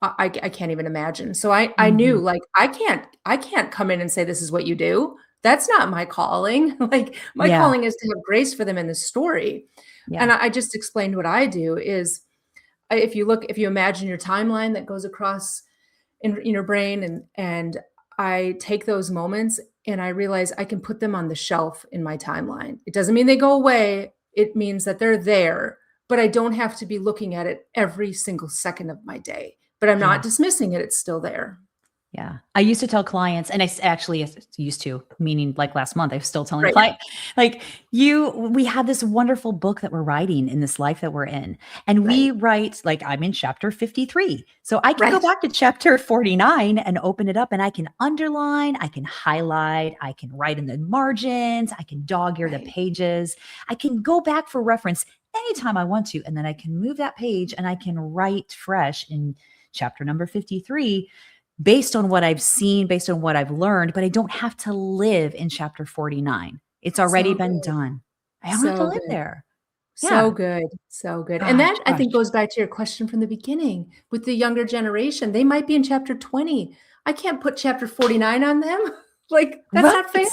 I can't even imagine. So I knew Mhm. like I can't come in and say this is what you do. That's not my calling. Like my Yeah, calling is to have grace for them in the story. And yeah. I just explained what I do is if you imagine your timeline that goes across in your brain and I take those moments and I realize I can put them on the shelf in my timeline. It doesn't mean they go away. It means that they're there, but I don't have to be looking at it every single second of my day. But I'm Yeah. not dismissing it. It's still there. Yeah. I used to tell clients, and actually used to, meaning like last month, I was still telling a Right. client, like, we have this wonderful book that we're writing in this life that we're in. And we Right. write, like, I'm in chapter 53. So I can go Right. back to chapter 49 and open it up and I can underline, I can highlight, I can write in the margins, I can dog ear the Right. pages. I can go back for reference anytime I want to. And then I can move that page and I can write fresh in chapter number 53 based on what I've seen, based on what I've learned, but I don't have to live in chapter 49. It's already So been good. done. I don't have to So live good. there. Yeah. So good, so good. And Gosh, that I think gosh. goes back to your question from the beginning with the younger generation. They might be in chapter 20. I can't put chapter 49 on them. Like, that's Right. not fair.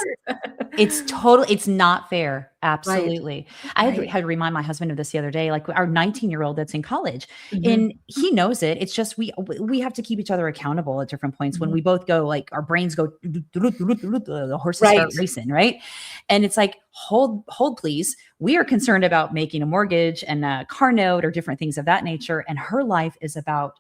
It's not fair. Right, Absolutely. I right. had to remind my husband of this the other day, like our 19-year-old that's in college, and Mhm, he knows it. It's just we have to keep each other accountable at different points when we mhm. both go, like, our brains go, the horses Right, start racing, right? And it's like, hold, please. We are concerned about making a mortgage and a car note or different things of that nature. And her life is about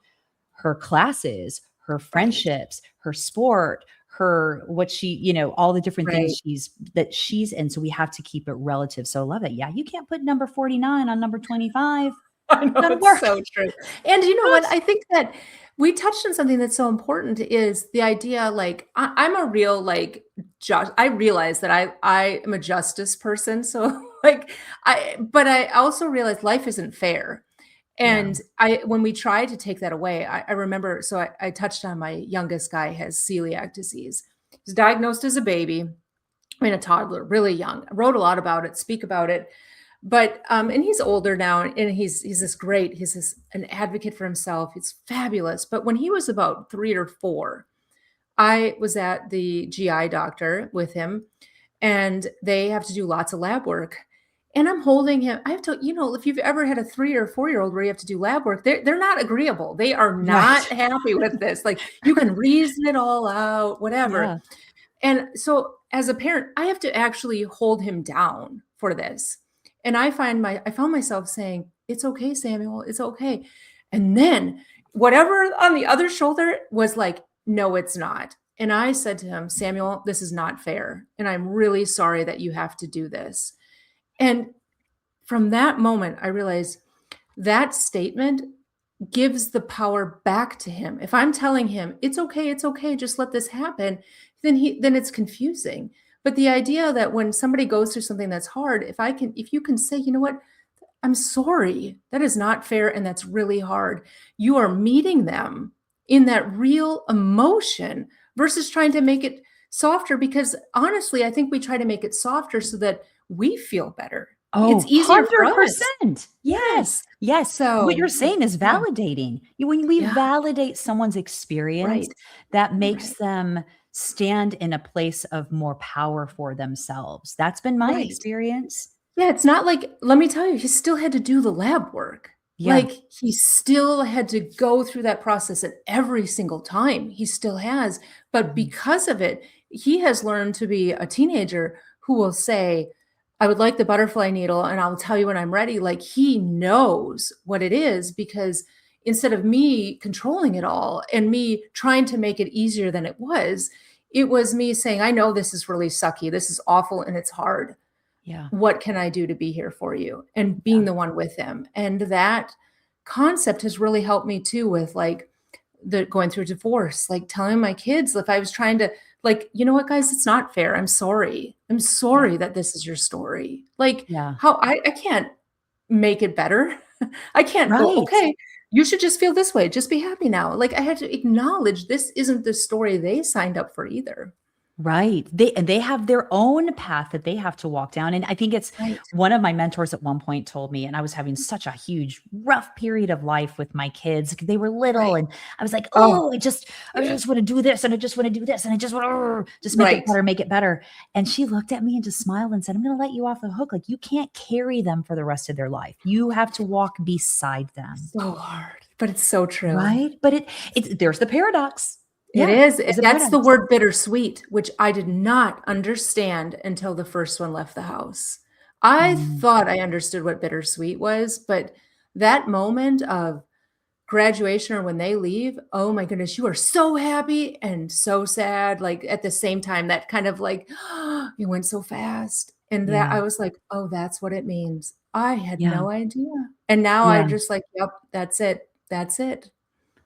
her classes, her right, friendships, her sport, her what she, all the different right. things she's in. So we have to keep it relative. So I love it. Yeah, you can't put number 49 on number 25. I know, Doesn't it's work. so true. And you know what? Yes. I think that we touched on something that's so important is the idea, like, I'm a real, like, just I realize that I am a justice person, so, like, but I also realize life isn't fair. Yeah. And when we try to take that away, I remember, so I touched on my youngest guy has celiac disease. He's diagnosed as a baby, a toddler, really young. I wrote a lot about it, speak about it. But and he's older now, and he's this an advocate for himself. He's fabulous. But when he was about 3 or 4, I was at the GI doctor with him, and they have to do lots of lab work. And I'm holding him. I have to, if you've ever had a 3 or 4-year-old where you have to do lab work, they're not agreeable. They are not Right. happy with this. Like you can reason it all out, whatever. Yeah. And so as a parent, I have to actually hold him down for this. And I found myself saying, "It's okay, Samuel. It's okay." And then whatever on the other shoulder was like, no, it's not. And I said to him, Samuel, this is not fair. And I'm really sorry that you have to do this. And from that moment, I realized that statement gives the power back to him. If I'm telling him, it's okay, just let this happen, then it's confusing. But the idea that when somebody goes through something that's hard, if you can say, you know what, I'm sorry, that is not fair and that's really hard. You are meeting them in that real emotion versus trying to make it softer, because honestly, I think we try to make it softer so that we feel better. It's Oh, easier for us. 100%. Yes. Yes. What you're So, saying is yeah, validating. When we yeah, validate someone's experience, right, that makes right, them stand in a place of more power for themselves. That's been my right. experience. Yeah, it's not like, let me tell you, he still had to do the lab work. Yeah. Like, he still had to go through that process, and every single time he still has. But Mhm. because of it, he has learned to be a teenager who will say, I would like the butterfly needle, and I'll tell you when I'm ready. Like, he knows what it is, because instead of me controlling it all and me trying to make it easier than it was me saying, I know this is really sucky. This is awful and it's hard. Yeah. What can I do to be here for you? And being Yeah. the one with him. And that concept has really helped me too with like the going through divorce, like telling my kids, if I was trying to, like, you know what, guys, it's not fair. I'm sorry. I'm Yeah. sorry that this is your story. Like, Yeah. how I can't make it better. I can't go, Right. okay, you should just feel this way. Just be happy now. Like, I had to acknowledge this isn't the story they signed up for either. Right. They have their own path that they have to walk down. And I think it's Right. one of my mentors at one point told me, and I was having such a huge, rough period of life with my kids. They were little, Right. and I was like, Oh, oh, I yeah. just want to do this, and I just want to do this, and I just want to just make it Right. better, make it better. And she looked at me and just smiled and said, I'm going to let you off the hook. Like, you can't carry them for the rest of their life. You have to walk beside them. So hard, but it's so true. Right. But it's there's the paradox. It Yeah. is. There's a That's the paradox. word bittersweet, which I did not understand until the first one left the house. I Mm, thought I understood what bittersweet was, but that moment of graduation or when they leave, oh my goodness, you are so happy and so sad, like, at the same time, that kind of like, it went so fast, and that yeah. I was like, "Oh, that's what it means." I had Yeah. no idea, and now I Yeah. just like, "Yep, that's it. That's it.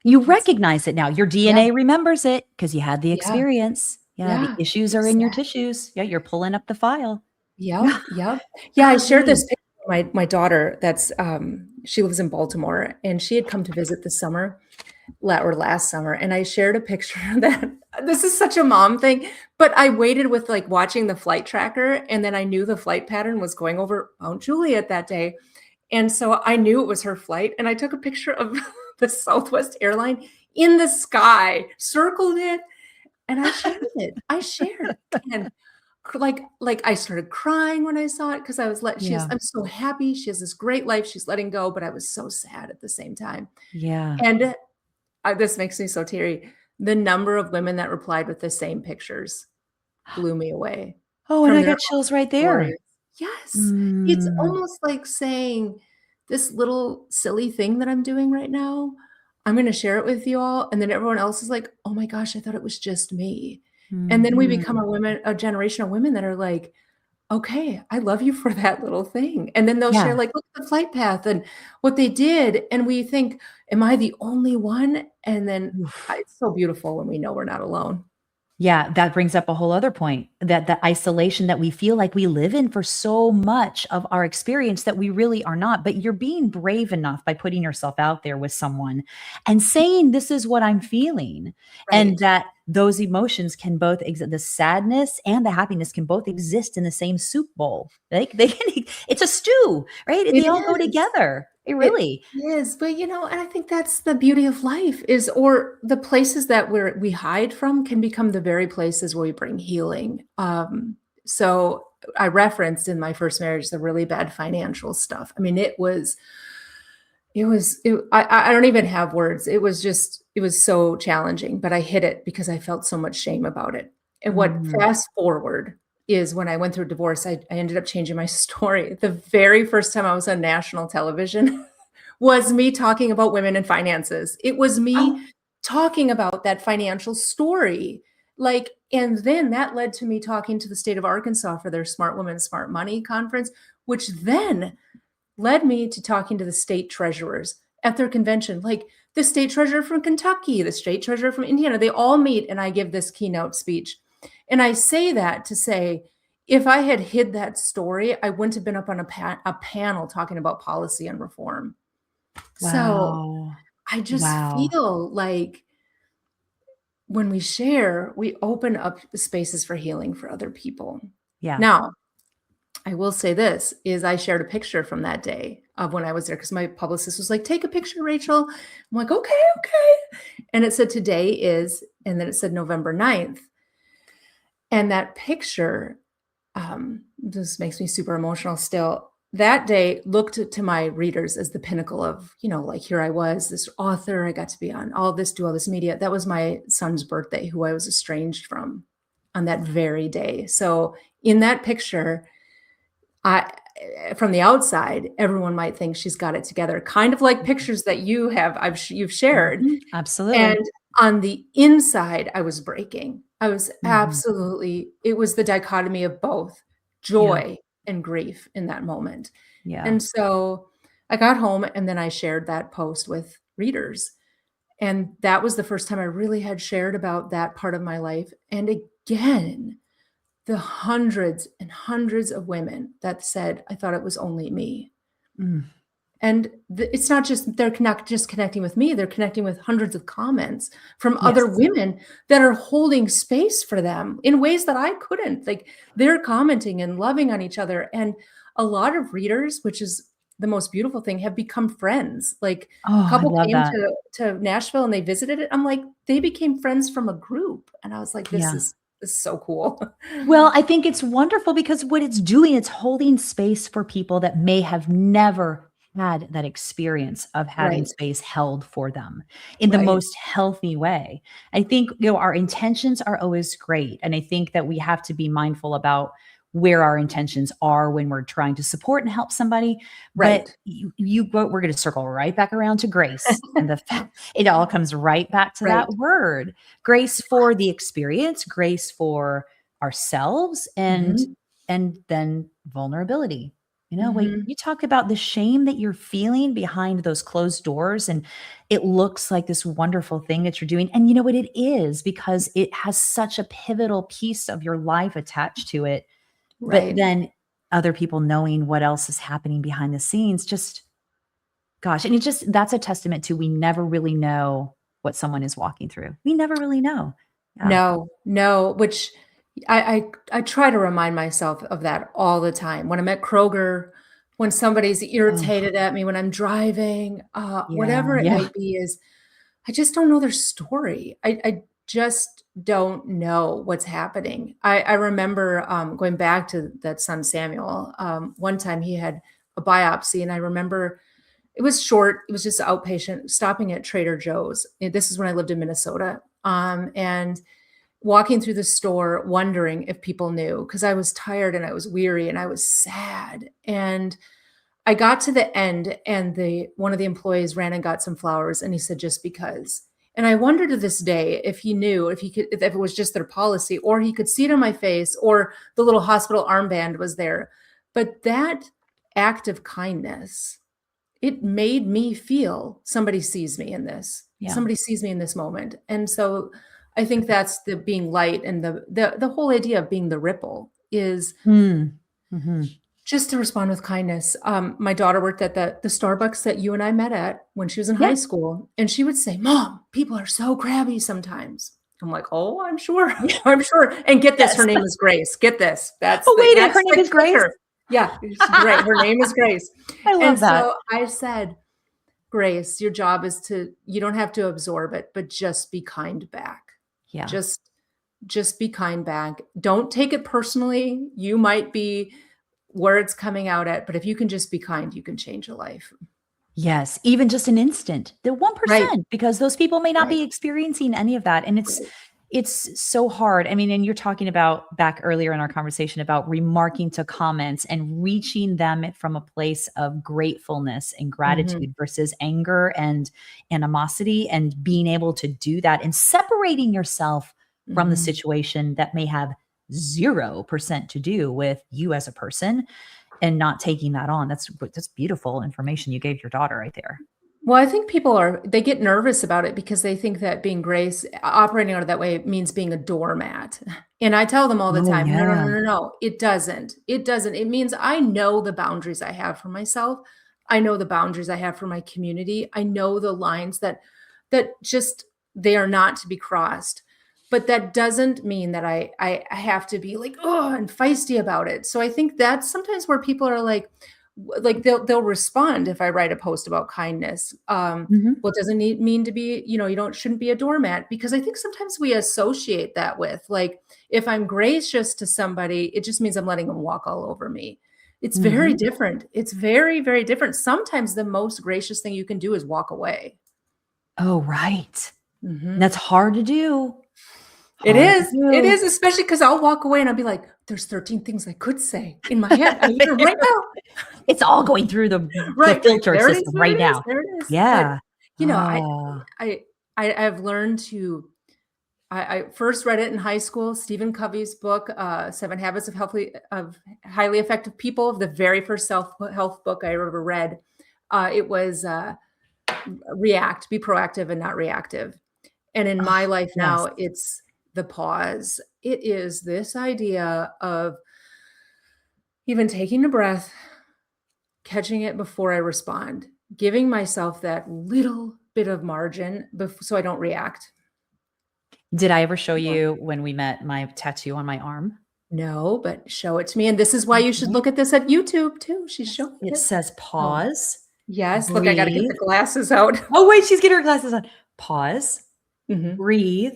You That's it." recognize it now. Your Yeah, DNA remembers it because you had the yeah, experience. Yeah, the yeah, issues are in your exactly. tissues. Yeah, you're pulling up the file. Yep, yep. Yeah, I shared Golly. this picture with my daughter that's, she lives in Baltimore, and she had come to visit this summer, last summer, and I shared a picture that this is such a mom thing, but I waited with, like, watching the flight tracker, and then I knew the flight pattern was going over Mount Juliet that day, and so I knew it was her flight, and I took a picture of the Southwest airline in the sky, circled it, and I shared it. I shared it, and like, I started crying when I saw it because I was let she has Yeah. I'm so happy, she has this great life she's letting go, but I was so sad at the same time, Yeah. and this makes me so teary. The number of women that replied with the same pictures blew me away Oh, and from I their got own chills right there. stories. Yes, it's Mm. almost like saying, "This little silly thing that I'm doing right now, I'm gonna share it with you all," and then everyone else is like, "Oh my gosh, I thought it was just me." And then we become Mhm. a generation of women that are like, "Okay, I love you for that little thing." And then they'll share Yeah. like, "Look at the flight path and what they did," and we think, "Am I the only one?" And then Oof. it's so beautiful when we know we're not alone. Yeah, that brings up a whole other point, that the isolation that we feel like we live in for so much of our experience that we really are not. But you're being brave enough by putting yourself out there with someone and saying, this is what I'm feeling. And Right. that those emotions can both exist, the sadness and the happiness can both exist in the same soup bowl. Like they can, it's a stew, right? It They all go is. together. It It really. is, but, and I think that's the beauty of life is or the places that we hide from can become the very places where we bring healing. So I referenced in my first marriage the really bad financial stuff. I mean, I don't even have words. It was so challenging, but I hid it because I felt so much shame about it. And what Mhm. fast forward is when I went through a divorce, I ended up changing my story. The very first time I was on national television was me talking about women and finances. It was Oh, me talking about that financial story. Like, and then that led to me talking to the state of Arkansas for their Smart Women, Smart Money conference, which then led me to talking to the state treasurers at their convention. Like the state treasurer from Kentucky, the state treasurer from Indiana, they all meet and I give this keynote speech. And I say that to say, if I had hid that story, I wouldn't have been up on a panel talking about policy and reform. So wow. I just Wow. feel like when we share, we open up the spaces for healing for other people. Yeah. Now, I will say this is I shared a picture from that day of when I was there because my publicist was like, take a picture, Rachel. I'm like, okay, okay. And it said today is, and then it said November 9th. And that picture, this makes me super emotional still. That day looked to my readers as the pinnacle of, like here I was, this author, I got to be on all this, do all this media. That was my son's birthday, who I was estranged from on that very day. So in that picture, from the outside, everyone might think she's got it together, kind of like pictures that you've shared. Mhm. Absolutely. And on the inside, I was breaking. I was Mhm. it was the dichotomy of both Yeah. joy and grief in that moment. Yeah. And so I got home and then I shared that post with readers. And that was the first time I really had shared about that part of my life. And again, the hundreds and hundreds of women that said, I thought it was only me. Mm. And it's not just they're not just connecting with me, they're connecting with hundreds of comments from other Yes. women that are holding space for them in ways that I couldn't. Like they're commenting and loving on each other. And a lot of readers, which is the most beautiful thing, have become friends. Like a Oh, I couple love came that. to Nashville and they visited it. I'm like, they became friends from a group. And I was like, Yeah. this is so cool. Well, I think it's wonderful because what it's doing, it's holding space for people that may have never had that experience of having Right, space held for them in the right. most healthy way. I think, our intentions are always great. And I think that we have to be mindful about where our intentions are when we're trying to support and help somebody. But Right. we're going to circle right back around to grace. And the fact it all comes right back to Right. that word, grace for the experience, grace for ourselves, Mhm. and then vulnerability. Wait, Mhm. you talk about the shame that you're feeling behind those closed doors, and it looks like this wonderful thing that you're doing. And you know what? It is because it has such a pivotal piece of your life attached to it. But Right. then other people knowing what else is happening behind the scenes, just gosh, and that's a testament to we never really know what someone is walking through. We never really know. Yeah. No, no, which I try to remind myself of that all the time. When I'm at Kroger, when somebody's Oh, irritated at me, when I'm driving, yeah, whatever it yeah. might be is I just don't know their story. I just don't know what's happening. I remember, going back to that son Samuel, one time he had a biopsy, and I remember it was short, it was just outpatient, stopping at Trader Joe's. This is when I lived in Minnesota, and walking through the store wondering if people knew because I was tired and I was weary and I was sad, and I got to the end and the one of the employees ran and got some flowers and he said, "Just because." And I wonder to this day if he knew, if it was just their policy or he could see it on my face or the little hospital armband was there. But that act of kindness, it made me feel somebody sees me in this. Yeah. Somebody sees me in this moment. And so I think that's the being light and the whole idea of being the ripple is Mm. Mhm. just to respond with kindness. My daughter worked at the Starbucks that you and I met at when she was in high Yeah. school, and she would say, "Mom, people are so crabby sometimes." I'm like, "Oh, I'm sure. I'm sure." And get this, her Yes. name is Grace. Get this. Oh, wait, her That's name the is Grace? kicker. Yeah, it's great. Her name is Grace. I And love that. so I said, "Grace, your job is you don't have to absorb it, but just be kind back. Yeah. Just just be kind back. Don't take it personally. You might be where it's coming out at, but if you can just be kind, you can change a life." Yes, even just an instant, the Right, 1%, because those people may not right, be experiencing any of that, and right. it's so hard. I mean, and you're talking about back earlier in our conversation about remarking to comments and reaching them from a place of gratefulness and Mhm. gratitude versus anger and animosity, and being able to do that and separating yourself from the Mhm. situation that may have 0% to do with you as a person, and not taking that on. That's beautiful information you gave your daughter right there. Well, I think they get nervous about it because they think that being grace operating out of that way means being a doormat. And I tell them all the Oh, time, "No, no, no, yeah. no, no, it doesn't. It doesn't. It means I know the boundaries I have for myself. I know the boundaries I have for my community. I know the lines that just they are not to be crossed. But that doesn't mean that I have to be like, oh, and feisty about it." So I think that's sometimes where people are like they'll respond if I write a post about kindness. Mhm. Well, it doesn't mean to be, you don't shouldn't be a doormat, because I think sometimes we associate that with like if I'm gracious to somebody, it just means I'm letting them walk all over me. It's very Mhm. different. It's very, very different. Sometimes the most gracious thing you can do is walk away. Oh, right. And Mhm. that's hard to do. It Hard to is. It do. is, especially because I'll walk away and I'll be like, "There's 13 things I could say in my head. I hear 'em right now." It's all going through the Right, right. filter There it is, system there it right is, now. there it is. But, Yeah. you know, Ah. I I've learned to I first read it in high school, Stephen Covey's book, 7 Habits of Highly Effective People, the very first self-help book I ever read. It was, react, be proactive and not reactive. And in Oh, my life yes. now, it's the pause. It is this idea of even taking a breath, catching it before I respond, giving myself that little bit of margin so I don't react. Did I ever show Yeah. you when we met my tattoo on my arm? No, but show it to me, and this is why you should Okay. look at this at YouTube too. She's Yes. showing It it. says Oh, pause, yes, look, I gotta get breathe. the glasses out. Oh, wait, she's getting her glasses on. Pause, Mhm. breathe,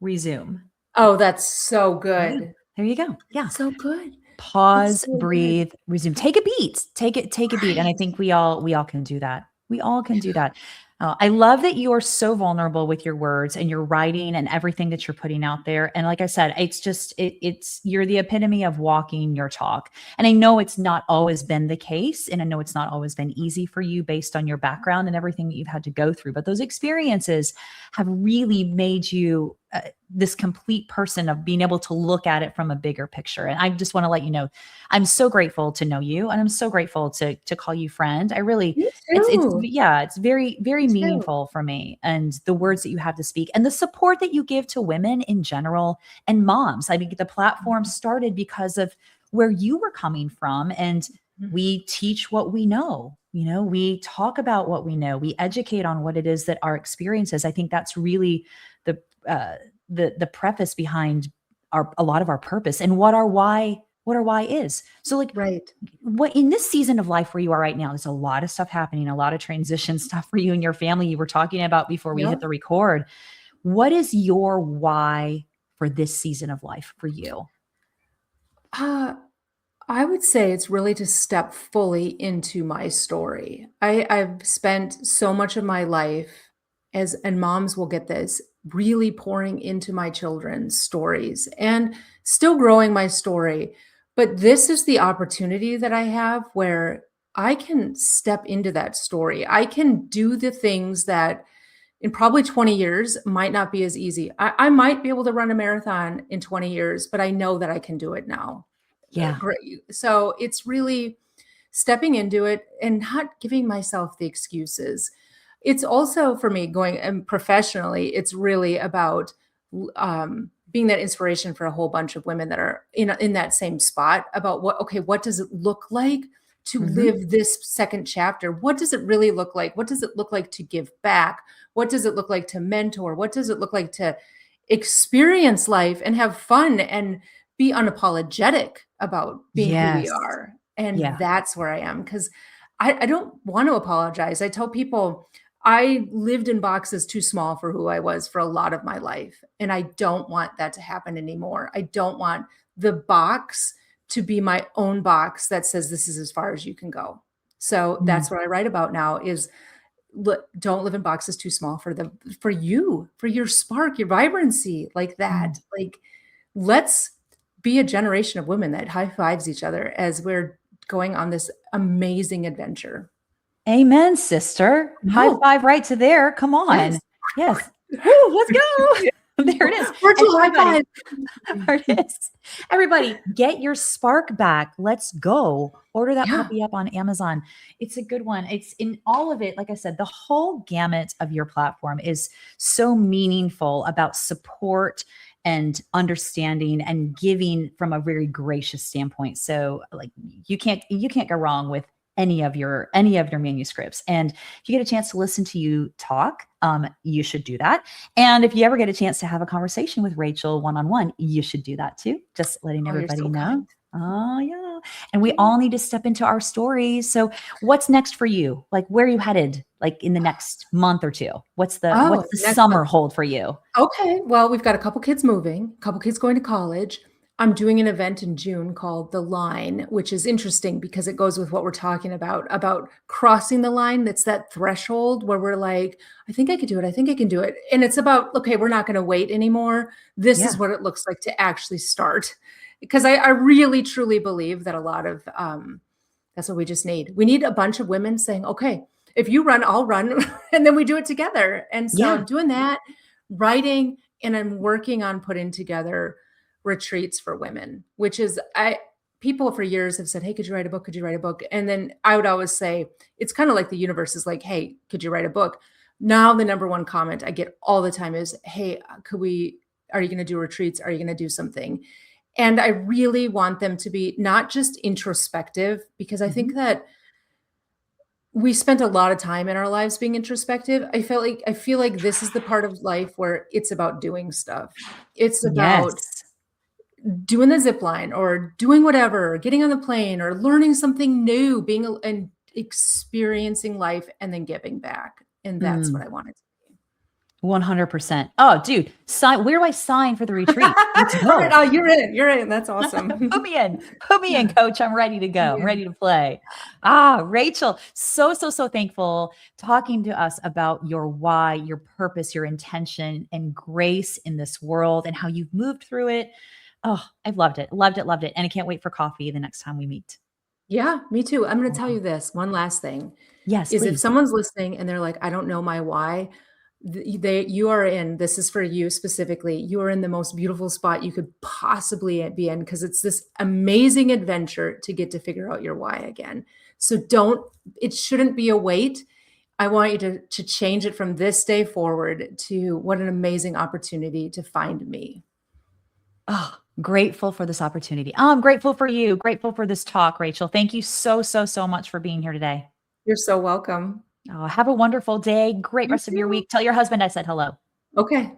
resume. Oh, that's so There you go. good. There you go. Yeah. It's so good. It's Pause, so good. breathe, resume. Take a beat. Take a beat, and I Right. think we all can do that. We all can do that. I love that you are so vulnerable with your words and your writing and everything that you're putting out there. And like I said, it's just it's you're the epitome of walking your talk. And I know it's not always been the case, and I know it's not always been easy for you based on your background and everything that you've had to go through. But those experiences have really made you this complete person of being able to look at it from a bigger picture. And I just want to let you know, I'm so grateful to know you, and I'm so grateful to call you friend. I really, Me it's too. yeah, it's very Me very too. meaningful for me, and the words that you have to speak and the support that you give to women in general and moms. I mean, the platform Mhm. started because of where you were coming from, and Mhm. we teach what we know. We talk about what we know. We educate on what it is that our experiences. I think that's really the uh, the preface behind a lot of our purpose and what our why is. So like Right. what in this season of life where you are right now, there's a lot of stuff happening, a lot of transition stuff for you and your family you were talking about before we hit Yep. the record. What is your why for this season of life for you? Uh, I would say it's really to step fully into my story. I've spent so much of my life and moms will get this, really pouring into my children's stories and still growing my story. But this is the opportunity that I have where I can step into that story. I can do the things that in probably 20 years might not be as easy. I might be able to run a marathon in 20 years, but I know that I can do it now. Yeah. Great. So it's really stepping into it and not giving myself the excuses. It's also for me going and professionally, it's really about being that inspiration for a whole bunch of women that are in that same spot about what does it look like to Mhm. live this second chapter? What does it really look like? What does it look like to give back? What does it look like to mentor? What does it look like to experience life and have fun and be unapologetic about being who we Yes. are? And Yeah. that's where I am because I don't want to apologize. I tell people I lived in boxes too small for who I was for a lot of my life. And I don't want that to happen anymore. I don't want the box to be my own box that says this is as far as you can go. So Mm. that's what I write about now is don't live in boxes too small for you, for your spark, your vibrancy, like that. Like, let's be a generation of women that high fives each other as we're going on this amazing adventure. Amen, sister. High five right to there. Come on. Yes. Woo, let's go. There it is. Virtual high five. There it is. Everybody, get your spark back. Let's go. Order that puppy up on Amazon. It's a good one. It's in all of it. Like I said, the whole gamut of your platform is so meaningful about support and understanding and giving from a very gracious standpoint. So like you can't go wrong with any of your manuscripts. And if you get a chance to listen to you talk, you should do that. And if you ever get a chance to have a conversation with Rachel one-on-one, you should do that too. Just letting everybody know. Kind. Oh yeah. And we all need to step into our stories. So what's next for you? Like, where are you headed? Like in the next month or two? What's the summer hold for you? Okay. Well, we've got a couple kids moving, a couple kids going to college. I'm doing an event in June called The Line, which is interesting because it goes with what we're talking about crossing the line. That's that threshold where we're like, I think I could do it. I think I can do it. And it's about, okay, we're not going to wait anymore. This is what it looks like to actually start. Because I really, truly believe that a lot of, that's what we just need. We need a bunch of women saying, okay, if you run, I'll run. And then we do it together. And so I'm doing that, writing, and I'm working on putting together retreats for women, which is, people for years have said, hey, could you write a book? Could you write a book? And then I would always say, it's kind of like the universe is like, hey, could you write a book? Now the number one comment I get all the time is, hey, are you going to do retreats? Are you going to do something? And I really want them to be not just introspective, because I think that we spent a lot of time in our lives being introspective. I feel like this is the part of life where it's about doing stuff. It's about doing the zip line or doing whatever, getting on the plane or learning something new, and experiencing life and then giving back. And that's what I wanted to be. 100%. Oh, dude, where do I sign for the retreat? Let's go. Oh, you're in. That's awesome. Put me in, coach. I'm ready to go. I'm ready to play. Rachel, so thankful talking to us about your why, your purpose, your intention, and grace in this world and how you've moved through it. Oh, I've loved it. And I can't wait for coffee the next time we meet. Yeah, me too. I'm going to tell you this one last thing. Yes, is please. If someone's listening and they're like, I don't know my why, this is for you specifically. You are in the most beautiful spot you could possibly be in, because it's this amazing adventure to get to figure out your why again. So it shouldn't be a wait. I want you to change it from this day forward to what an amazing opportunity to find me. Oh, grateful for this opportunity. I'm grateful for you. Grateful for this talk, Rachel. Thank you so much for being here today. You're so welcome. Oh, have a wonderful day. Great rest of your week. Tell your husband I said hello. Okay.